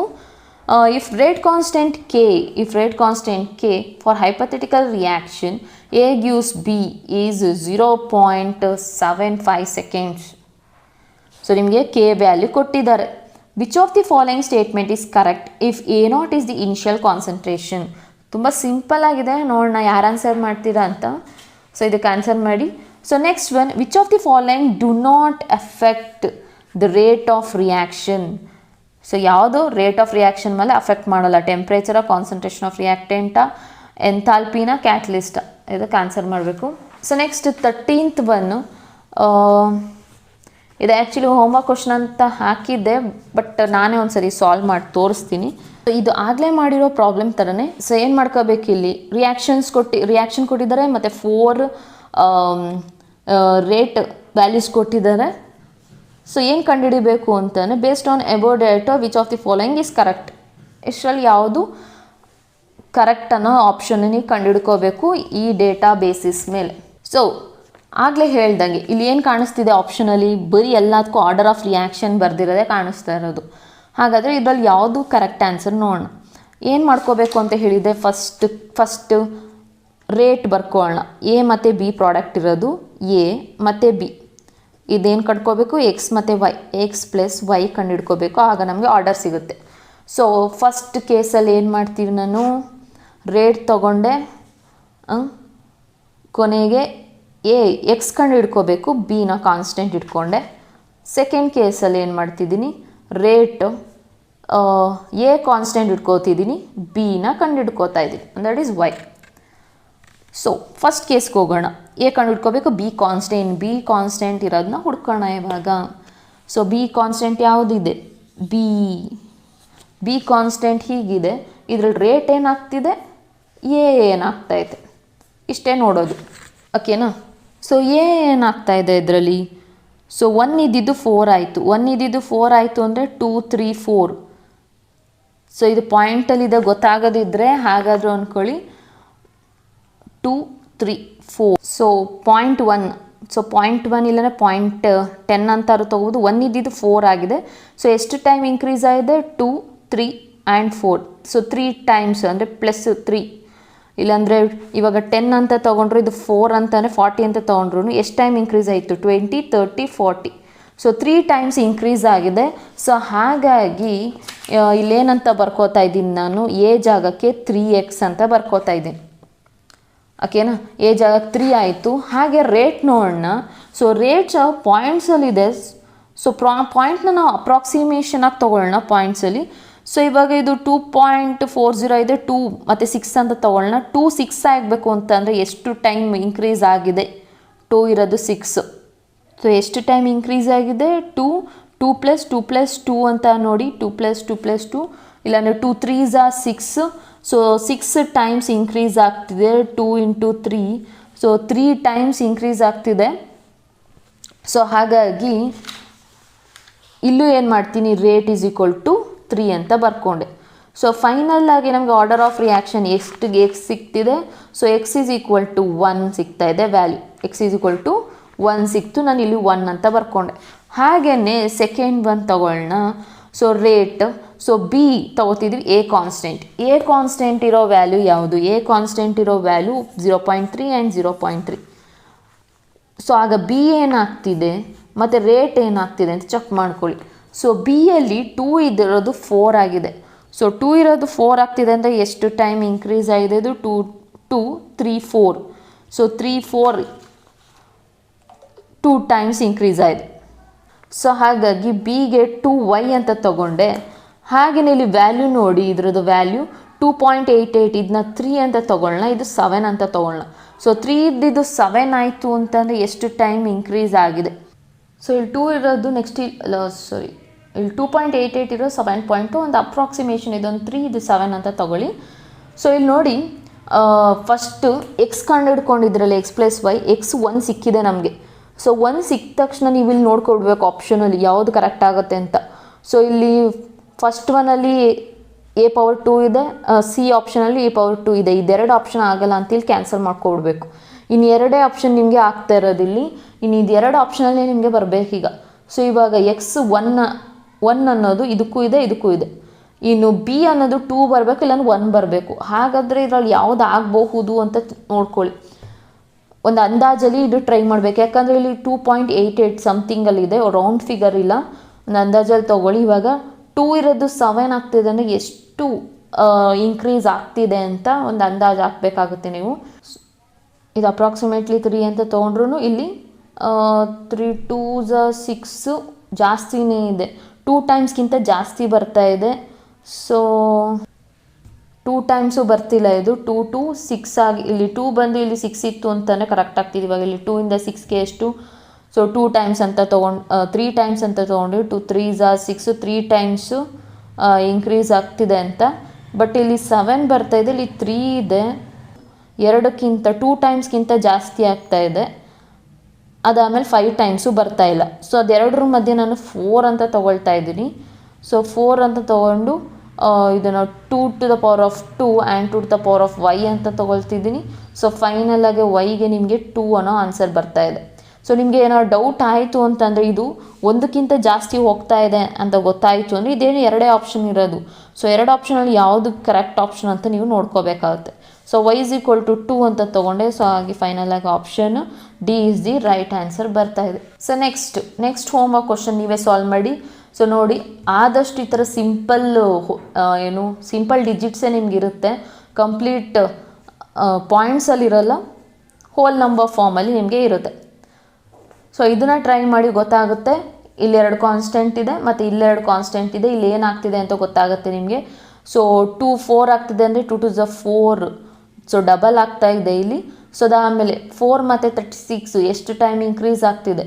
If rate constant K for hypothetical reaction A gives B is 0.75 seconds. So ನಿಮಗೆ ಕೆ ವ್ಯಾಲ್ಯೂ ಕೊಟ್ಟಿದ್ದಾರೆ. Which of the following statement is correct if A not is the initial concentration? ತುಂಬ simple ಆಗಿದೆ, ನೋಡೋಣ ಯಾರು answer ಮಾಡ್ತೀರಾ ಅಂತ. So ಇದಕ್ಕೆ answer ಮಾಡಿ. So next one, which of the following do not affect the rate of reaction? So ಯಾವುದು rate of reaction ಮೇಲೆ ಅಫೆಕ್ಟ್ ಮಾಡಲ್ಲ? ಟೆಂಪ್ರೇಚರ, ಕಾನ್ಸಂಟ್ರೇಷನ್ ಆಫ್ ರಿಯಾಕ್ಟೆಂಟಾ, ಎಂಥಾಲ್ಪಿನ, ಕ್ಯಾಟಲಿಸ್ಟ? ಇದಕ್ಕೆ ಆನ್ಸರ್ ಮಾಡಬೇಕು. ಸೊ ನೆಕ್ಸ್ಟ್ 13th ಒನ್ನು, ಇದು ಆ್ಯಕ್ಚುಲಿ ಹೋಮ್ವರ್ಕ್ ಕ್ವಶನ್ ಅಂತ ಹಾಕಿದ್ದೆ, ಬಟ್ ನಾನೇ ಒಂದು ಸರಿ ಸಾಲ್ವ್ ಮಾಡಿ ತೋರಿಸ್ತೀನಿ. ಇದು ಆಗಲೇ ಮಾಡಿರೋ ಪ್ರಾಬ್ಲಮ್ ಥರನೇ. ಸೊ ಏನು ಮಾಡ್ಕೋಬೇಕು, ಇಲ್ಲಿ ರಿಯಾಕ್ಷನ್ ಕೊಟ್ಟಿದ್ದಾರೆ ಮತ್ತು 4 ರೇಟ್ ವ್ಯಾಲ್ಯೂಸ್ ಕೊಟ್ಟಿದ್ದಾರೆ. ಸೊ ಏನು ಕಂಡುಹಿಡಿಬೇಕು ಅಂತಲೇ based on above data which of the following is correct, ಇಷ್ಟರಲ್ಲಿ ಯಾವುದು ಕರೆಕ್ಟ್ ಅನ್ನೋ ಆಪ್ಷನ್ನಿಗೆ ಕಂಡುಹಿಡ್ಕೋಬೇಕು ಈ ಡೇಟಾ ಬೇಸಿಸ್ ಮೇಲೆ. ಸೊ ಆಗಲೇ ಹೇಳ್ದಂಗೆ ಇಲ್ಲಿ ಏನು ಕಾಣಿಸ್ತಿದೆ ಆಪ್ಷನಲ್ಲಿ, ಬರೀ ಎಲ್ಲದಕ್ಕೂ ಆರ್ಡರ್ ಆಫ್ ರಿಯಾಕ್ಷನ್ ಬರ್ದಿರೋದೇ ಕಾಣಿಸ್ತಾ ಇರೋದು. ಹಾಗಾದರೆ ಇದರಲ್ಲಿ ಯಾವುದು ಕರೆಕ್ಟ್ ಆನ್ಸರ್ ನೋಡೋಣ. ಏನು ಮಾಡ್ಕೋಬೇಕು ಅಂತ ಹೇಳಿದೆ, ಫಸ್ಟ್ ರೇಟ್ ಬರ್ಕೊಳ್ಳೋಣ. ಎ ಮತ್ತು ಬಿ ಪ್ರಾಡಕ್ಟ್ ಇರೋದು ಎ ಮತ್ತು ಬಿ, ಇದೇನು ಕಂಡ್ಕೋಬೇಕು, ಎಕ್ಸ್ ಮತ್ತು ವೈ, ಎಕ್ಸ್ ಪ್ಲಸ್ ವೈ ಕಂಡುಹಿಡ್ಕೋಬೇಕು, ಆಗ ನಮಗೆ ಆರ್ಡರ್ ಸಿಗುತ್ತೆ. ಸೊ ಫಸ್ಟ್ ಕೇಸಲ್ಲಿ ಏನು ಮಾಡ್ತೀವಿ, ನಾನು ರೇಟ್ ತೊಗೊಂಡೆ, ಕೊನೆಗೆ ಎಕ್ಸ್ ಕಂಡು ಹಿಡ್ಕೋಬೇಕು, ಬಿನ ಕಾನ್ಸ್ಟೆಂಟ್ ಇಟ್ಕೊಂಡೆ. ಸೆಕೆಂಡ್ ಕೇಸಲ್ಲಿ ಏನು ಮಾಡ್ತಿದ್ದೀನಿ, ರೇಟ್ ಎ ಕಾನ್ಸ್ಟೆಂಟ್ ಇಟ್ಕೋತಿದ್ದೀನಿ, ಬಿನ ಕಂಡು ಹಿಡ್ಕೋತಾ ಇದ್ದೀನಿ, that is Y. So first ಕೇಸ್ಗೆ ಹೋಗೋಣ. ಎ ಕಂಡು ಹಿಡ್ಕೋಬೇಕು, ಬಿ ಕಾನ್ಸ್ಟೆಂಟ್ ಇರೋದನ್ನ ಹುಡ್ಕೋಣ ಇವಾಗ. ಸೊ ಬಿ ಕಾನ್ಸ್ಟೆಂಟ್ ಯಾವುದಿದೆ, ಬಿ ಕಾನ್ಸ್ಟೆಂಟ್ ಹೀಗಿದೆ. ಇದರಲ್ಲಿ ರೇಟ್ ಏನಾಗ್ತಿದೆ, ಎ ಏನಾಗ್ತಾಯಿದೆ, ಇಷ್ಟೇ ನೋಡೋದು. ಓಕೆನಾ? ಸೊ ಎ ಏನಾಗ್ತಾ ಇದೆ ಇದರಲ್ಲಿ, ಸೊ 1 ಇದ್ದಿದ್ದು 4 ಆಯಿತು, 1 ಇದ್ದಿದ್ದು 4 ಆಯಿತು ಅಂದರೆ 2 3 4. ಸೊ ಇದು ಪಾಯಿಂಟಲ್ಲಿದೆ, ಗೊತ್ತಾಗೋದಿದ್ದರೆ ಹಾಗಾದರೂ ಅಂದ್ಕೊಳ್ಳಿ 2 3 4. ಸೊ 0.1, ಸೊ 0.1 ಇಲ್ಲಂದರೆ 0.10 ಅಂತಾರು ತೊಗೋಬೋದು. 1 ಇದ್ದಿದ್ದು 4 ಆಗಿದೆ. ಸೊ ಎಷ್ಟು ಟೈಮ್ ಇನ್ಕ್ರೀಸ್ ಆಗಿದೆ, 2 3 ಆ್ಯಂಡ್ 4. ಸೊ 3 ಟೈಮ್ಸ್ ಅಂದರೆ ಪ್ಲಸ್ 3, ಇಲ್ಲಾಂದರೆ ಇವಾಗ 10 ಅಂತ ತೊಗೊಂಡ್ರು, ಇದು 4 ಅಂತಂದರೆ 40 ಅಂತ ತೊಗೊಂಡ್ರು ಎಷ್ಟು ಟೈಮ್ ಇನ್ಕ್ರೀಸ್ ಆಯಿತು, 20 30 40. ಸೊ 3 ಟೈಮ್ಸ್ ಇನ್ಕ್ರೀಸ್ ಆಗಿದೆ. ಸೊ ಹಾಗಾಗಿ ಇಲ್ಲೇನಂತ ಬರ್ಕೋತಾ ಇದ್ದೀನಿ ನಾನು, ಎ ಜಾಗಕ್ಕೆ 3x ಅಂತ ಬರ್ಕೋತಾ ಇದ್ದೀನಿ. ಓಕೆನಾ? ಎ ಜಾಗಕ್ಕೆ 3 ಆಯಿತು. ಹಾಗೆ ರೇಟ್ ನೋಡೋಣ. So rates ಪಾಯಿಂಟ್ಸಲ್ಲಿದೆ. ಸೊ ಪಾಯಿಂಟ್ನ ನಾವು ಅಪ್ರಾಕ್ಸಿಮೇಷನ್ ಆಗಿ ತೊಗೊಳ್ಳೋಣ ಪಾಯಿಂಟ್ಸಲ್ಲಿ. ಸೊ ಇವಾಗ ಇದು 2.40 ಇದೆ, 2 ಮತ್ತು 6 ಅಂತ ತೊಗೊಳ್ಳೋಣ. 2 6 ಆಗಬೇಕು ಅಂತಂದರೆ ಎಷ್ಟು ಟೈಮ್ ಇನ್ಕ್ರೀಸ್ ಆಗಿದೆ, 2 ಇರೋದು 6. ಸೊ ಎಷ್ಟು ಟೈಮ್ ಇನ್ಕ್ರೀಸ್ ಆಗಿದೆ, 2 + 2 ಅಂತ ನೋಡಿ, 2 + 2 ಇಲ್ಲಾಂದರೆ 2 3s are 6. So 6 times increase ಆಗ್ತಿದೆ, 2 × 3. ಸೊ 3 ಟೈಮ್ಸ್ ಇನ್ಕ್ರೀಸ್ ಆಗ್ತಿದೆ. ಸೊ ಹಾಗಾಗಿ ಇಲ್ಲೂ ಏನು ಮಾಡ್ತೀನಿ, ರೇಟ್ ಈಸ್ ಈಕ್ವಲ್ ಟು 3 ಅಂತ ಬರ್ಕೊಂಡೆ. ಸೊ ಫೈನಲ್ ಆಗಿ ನಮಗೆ ಆರ್ಡರ್ ಆಫ್ ರಿಯಾಕ್ಷನ್ ಎಷ್ಟಿಗೆ ಎಕ್ಸ್ ಸಿಗ್ತಿದೆ, so X is equal to 1 ಸಿಗ್ತಾ ಇದೆ value, X is equal to 1 ಸಿಕ್ತು, ನಾನು ಇಲ್ಲಿ 1 ಅಂತ ಬರ್ಕೊಂಡೆ. ಹಾಗೆಯೇ ಸೆಕೆಂಡ್ ಒನ್ ತಗೊಳ್ಳೋಣ. ಸೊ ರೇಟ್, ಸೊ ಬಿ ತಗೋತಿದ್ವಿ ಎ ಕಾನ್ಸ್ಟೆಂಟ್ ಇರೋ ವ್ಯಾಲ್ಯೂ ಯಾವುದು, ಎ ಕಾನ್ಸ್ಟೆಂಟ್ ಇರೋ ವ್ಯಾಲ್ಯೂ 0.3 ಆ್ಯಂಡ್ 0.3. ಸೊ ಆಗ ಬಿ ಏನಾಗ್ತಿದೆ ಮತ್ತು ರೇಟ್ ಏನಾಗ್ತಿದೆ ಅಂತ ಚೆಕ್ ಮಾಡ್ಕೊಳ್ಳಿ. ಸೊ ಬಿಯಲ್ಲಿ 2 ಇದಿರೋದು 4 ಆಗಿದೆ. ಸೊ 2 ಇರೋದು 4 ಆಗ್ತಿದೆ ಅಂದರೆ ಎಷ್ಟು ಟೈಮ್ ಇನ್ಕ್ರೀಸ್ ಆಗಿದೆ, ಇದು 2 3 4. ಸೊ 3 4 2 ಟೈಮ್ಸ್ ಇನ್ಕ್ರೀಸ್ ಆಗಿದೆ. ಸೊ ಹಾಗಾಗಿ ಬಿಗೆ 2y ಅಂತ ತಗೊಂಡೆ. ಹಾಗೆಯೇ ಇಲ್ಲಿ ವ್ಯಾಲ್ಯೂ ನೋಡಿ, ಇದ್ರದ್ದು ವ್ಯಾಲ್ಯೂ 2.88, ಇದನ್ನ 3 ಅಂತ ತಗೊಳ್ಳೋಣ, ಇದು 7 ಅಂತ ತಗೊಳ್ಳೋಣ. ಸೊ 3 ಇದ್ದಿದ್ದು 7 ಆಯಿತು ಅಂತಂದರೆ ಎಷ್ಟು ಟೈಮ್ ಇನ್ಕ್ರೀಸ್ ಆಗಿದೆ. ಸೊ ಇಲ್ಲಿ 2 ಇರೋದು ನೆಕ್ಸ್ಟ್ ಇಲ್ಲಿ 2.88 ಇರೋ 7.2, ಒಂದು ಅಪ್ರಾಕ್ಸಿಮೇಷನ್ ಇದೊಂದು 3, ಇದು 7 ಅಂತ ತಗೊಳ್ಳಿ. ಸೊ ಇಲ್ಲಿ ನೋಡಿ, ಫಸ್ಟು ಎಕ್ಸ್ ಕಂಡುಹಿಡ್ಕೊಂಡಿದ್ರಲ್ಲಿ ಎಕ್ಸ್ ಪ್ಲಸ್ ವೈ, ಎಕ್ಸ್ 1 ಸಿಕ್ಕಿದೆ ನಮಗೆ. ಸೊ 1 ಸಿಕ್ಕ ತಕ್ಷಣ ನೀವು ಇಲ್ಲಿ ನೋಡ್ಕೊಳ್ಬೇಕು ಆಪ್ಷನಲ್ಲಿ ಯಾವುದು ಕರೆಕ್ಟ್ ಆಗುತ್ತೆ ಅಂತ. ಸೊ ಇಲ್ಲಿ ಫಸ್ಟ್ ಒನಲ್ಲಿ ಎ ಪವರ್ 2 ಇದೆ, ಸಿ ಆಪ್ಷನಲ್ಲಿ ಎ ಪವರ್ 2 ಇದೆ. ಇದೆರಡು ಆಪ್ಷನ್ ಆಗಲ್ಲ ಅಂತೇಳಿ ಕ್ಯಾನ್ಸಲ್ ಮಾಡ್ಕೊಡ್ಬೇಕು. ಇನ್ನು ಎರಡೇ ಆಪ್ಷನ್ ನಿಮಗೆ ಆಗ್ತಾ ಇರೋದಿಲ್ಲಿ, ಇನ್ನು ಇದೆರಡು ಆಪ್ಷನಲ್ಲಿ ನಿಮಗೆ ಬರಬೇಕೀಗ. ಸೊ ಇವಾಗ ಎಕ್ಸ್ 1 ಅನ್ನೋದು ಇದಕ್ಕೂ ಇದೆ, ಇದಕ್ಕೂ ಇದೆ. ಇನ್ನು ಬಿ ಅನ್ನೋದು 2 ಬರಬೇಕು, ಇಲ್ಲ 1 ಬರಬೇಕು. ಹಾಗಾದರೆ ಇದರಲ್ಲಿ ಯಾವುದು ಆಗಬಹುದು ಅಂತ ನೋಡ್ಕೊಳ್ಳಿ. ಒಂದು ಅಂದಾಜಲ್ಲಿ ಇದು ಟ್ರೈ ಮಾಡಬೇಕು, ಯಾಕಂದರೆ ಇಲ್ಲಿ 2.88 ಸಮಥಿಂಗಲ್ಲಿದೆ, ರೌಂಡ್ ಫಿಗರ್ ಇಲ್ಲ. ಒಂದು ಅಂದಾಜಲ್ಲಿ ತೊಗೊಳ್ಳಿ. ಇವಾಗ 2 ಇರೋದು 7 ಆಗ್ತಿದೆ ಅಂದರೆ ಎಷ್ಟು ಇನ್ಕ್ರೀಸ್ ಆಗ್ತಿದೆ ಅಂತ ಒಂದು ಅಂದಾಜು ಹಾಕಬೇಕಾಗುತ್ತೆ ನೀವು. ಇದು ಅಪ್ರಾಕ್ಸಿಮೇಟ್ಲಿ 3 ಅಂತ ತೊಗೊಂಡ್ರು ಇಲ್ಲಿ 3 2s 6 ಜಾಸ್ತಿನೇ ಇದೆ, 2 ಟೈಮ್ಸ್ಗಿಂತ ಜಾಸ್ತಿ ಬರ್ತಾ ಇದೆ. ಸೊ 2 ಟೈಮ್ಸು ಬರ್ತಿಲ್ಲ, ಇದು 2 2 6 ಆಗಿ ಇಲ್ಲಿ 2 ಬಂದು ಇಲ್ಲಿ 6 ಇತ್ತು ಅಂತಲೇ ಕರೆಕ್ಟ್ ಆಗ್ತಿದೆ. ಇವಾಗ ಇಲ್ಲಿ 2 ಇಂದ 6ಗೆ ಎಷ್ಟು, ಸೊ 2 ಟೈಮ್ಸ್ ಅಂತ ತೊಗೊಂಡು 3 ಟೈಮ್ಸ್ ಅಂತ ತೊಗೊಂಡ್ರಿ, 2 3s 6, 3 ಟೈಮ್ಸು ಇನ್ಕ್ರೀಸ್ ಆಗ್ತಿದೆ ಅಂತ. ಬಟ್ ಇಲ್ಲಿ 7 ಬರ್ತಾ ಇದೆ, ಇಲ್ಲಿ 3 ಇದೆ, 2 ಟೈಮ್ಸ್ಗಿಂತ ಜಾಸ್ತಿ ಆಗ್ತಾ ಇದೆ. ಅದಾದಮೇಲೆ 5 ಟೈಮ್ಸು ಬರ್ತಾ ಇಲ್ಲ. ಸೊ ಅದೆರಡರ ಮಧ್ಯೆ ನಾನು 4 ಅಂತ ತೊಗೊಳ್ತಾ ಇದ್ದೀನಿ. ಸೊ 4 ಅಂತ ತೊಗೊಂಡು ಇದನ್ನು 2 to the power of 2 and 2 to the power of y ಅಂತ ತೊಗೊಳ್ತಿದ್ದೀನಿ. ಸೊ ಫೈನಲಾಗಿ ವೈಗೆ ನಿಮಗೆ 2 ಅನ್ನೋ ಆನ್ಸರ್ ಬರ್ತಾ ಇದೆ. ಸೊ ನಿಮಗೆ ಏನಾದ್ರು ಡೌಟ್ ಆಯಿತು ಅಂತಂದರೆ, ಇದು ಒಂದಕ್ಕಿಂತ ಜಾಸ್ತಿ ಹೋಗ್ತಾ ಇದೆ ಅಂತ ಗೊತ್ತಾಯಿತು ಅಂದರೆ ಇದೇನು ಎರಡೇ ಆಪ್ಷನ್ ಇರೋದು. ಸೊ ಎರಡು ಆಪ್ಷನಲ್ಲಿ ಯಾವುದು ಕರೆಕ್ಟ್ ಆಪ್ಷನ್ ಅಂತ ನೀವು ನೋಡ್ಕೋಬೇಕಾಗುತ್ತೆ. So y is equal to 2 ಅಂತ ತೊಗೊಂಡೆ. ಸೊ ಹಾಗೆ ಫೈನಲಾಗಿ option D is the right answer ಬರ್ತಾ ಇದೆ. ಸೊ ನೆಕ್ಸ್ಟ್ ಹೋಮ್ವರ್ಕ್ ಕ್ವಶನ್ ನೀವೇ ಸಾಲ್ವ್ ಮಾಡಿ. ಸೊ ನೋಡಿ, ಆದಷ್ಟು ಈ ಥರ ಸಿಂಪಲ್ ಡಿಜಿಟ್ಸೇ ನಿಮಗಿರುತ್ತೆ, ಕಂಪ್ಲೀಟ್ ಪಾಯಿಂಟ್ಸಲ್ಲಿರಲ್ಲ, ಹೋಲ್ ನಂಬರ್ ಫಾರ್ಮಲ್ಲಿ ನಿಮಗೆ ಇರುತ್ತೆ. ಸೊ ಇದನ್ನು ಟ್ರೈ ಮಾಡಿ, ಗೊತ್ತಾಗುತ್ತೆ. ಇಲ್ಲಿ 2 ಕಾನ್ಸ್ಟೆಂಟ್ ಇದೆ ಮತ್ತು ಇಲ್ಲೆರಡು ಕಾನ್ಸ್ಟೆಂಟ್ ಇದೆ, ಇಲ್ಲಿ ಏನಾಗ್ತಿದೆ ಅಂತ ಗೊತ್ತಾಗುತ್ತೆ ನಿಮಗೆ. ಸೊ 2 4 ಆಗ್ತಿದೆ ಅಂದರೆ 2 2s 4, ಸೊ ಡಬಲ್ ಆಗ್ತಾ ಇದೆ ಇಲ್ಲಿ. ಸೊ ಅದಾದಮೇಲೆ 4 ಮತ್ತು 36 ಎಷ್ಟು ಟೈಮ್ ಇನ್ಕ್ರೀಸ್ ಆಗ್ತಿದೆ.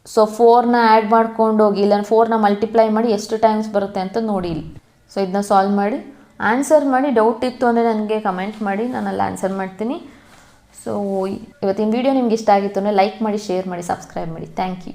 ಸೊ 4ನ ಆ್ಯಡ್ ಮಾಡ್ಕೊಂಡು ಹೋಗಿ, ಇಲ್ಲ 4ನ ಮಲ್ಟಿಪ್ಲೈ ಮಾಡಿ ಎಷ್ಟು ಟೈಮ್ಸ್ ಬರುತ್ತೆ ಅಂತ ನೋಡಿ ಇಲ್ಲಿ. ಸೊ ಇದನ್ನ ಸಾಲ್ವ್ ಮಾಡಿ ಆನ್ಸರ್ ಮಾಡಿ. ಡೌಟ್ ಇತ್ತು ಅಂದರೆ ನನಗೆ ಕಮೆಂಟ್ ಮಾಡಿ, ನಾನಲ್ಲಿ ಆನ್ಸರ್ ಮಾಡ್ತೀನಿ. ಸೊ ಇವತ್ತಿನ ವಿಡಿಯೋ ನಿಮ್ಗೆ ಇಷ್ಟ ಆಗಿತ್ತು ಅಂದರೆ ಲೈಕ್ ಮಾಡಿ, ಶೇರ್ ಮಾಡಿ, ಸಬ್ಸ್ಕ್ರೈಬ್ ಮಾಡಿ. Thank you.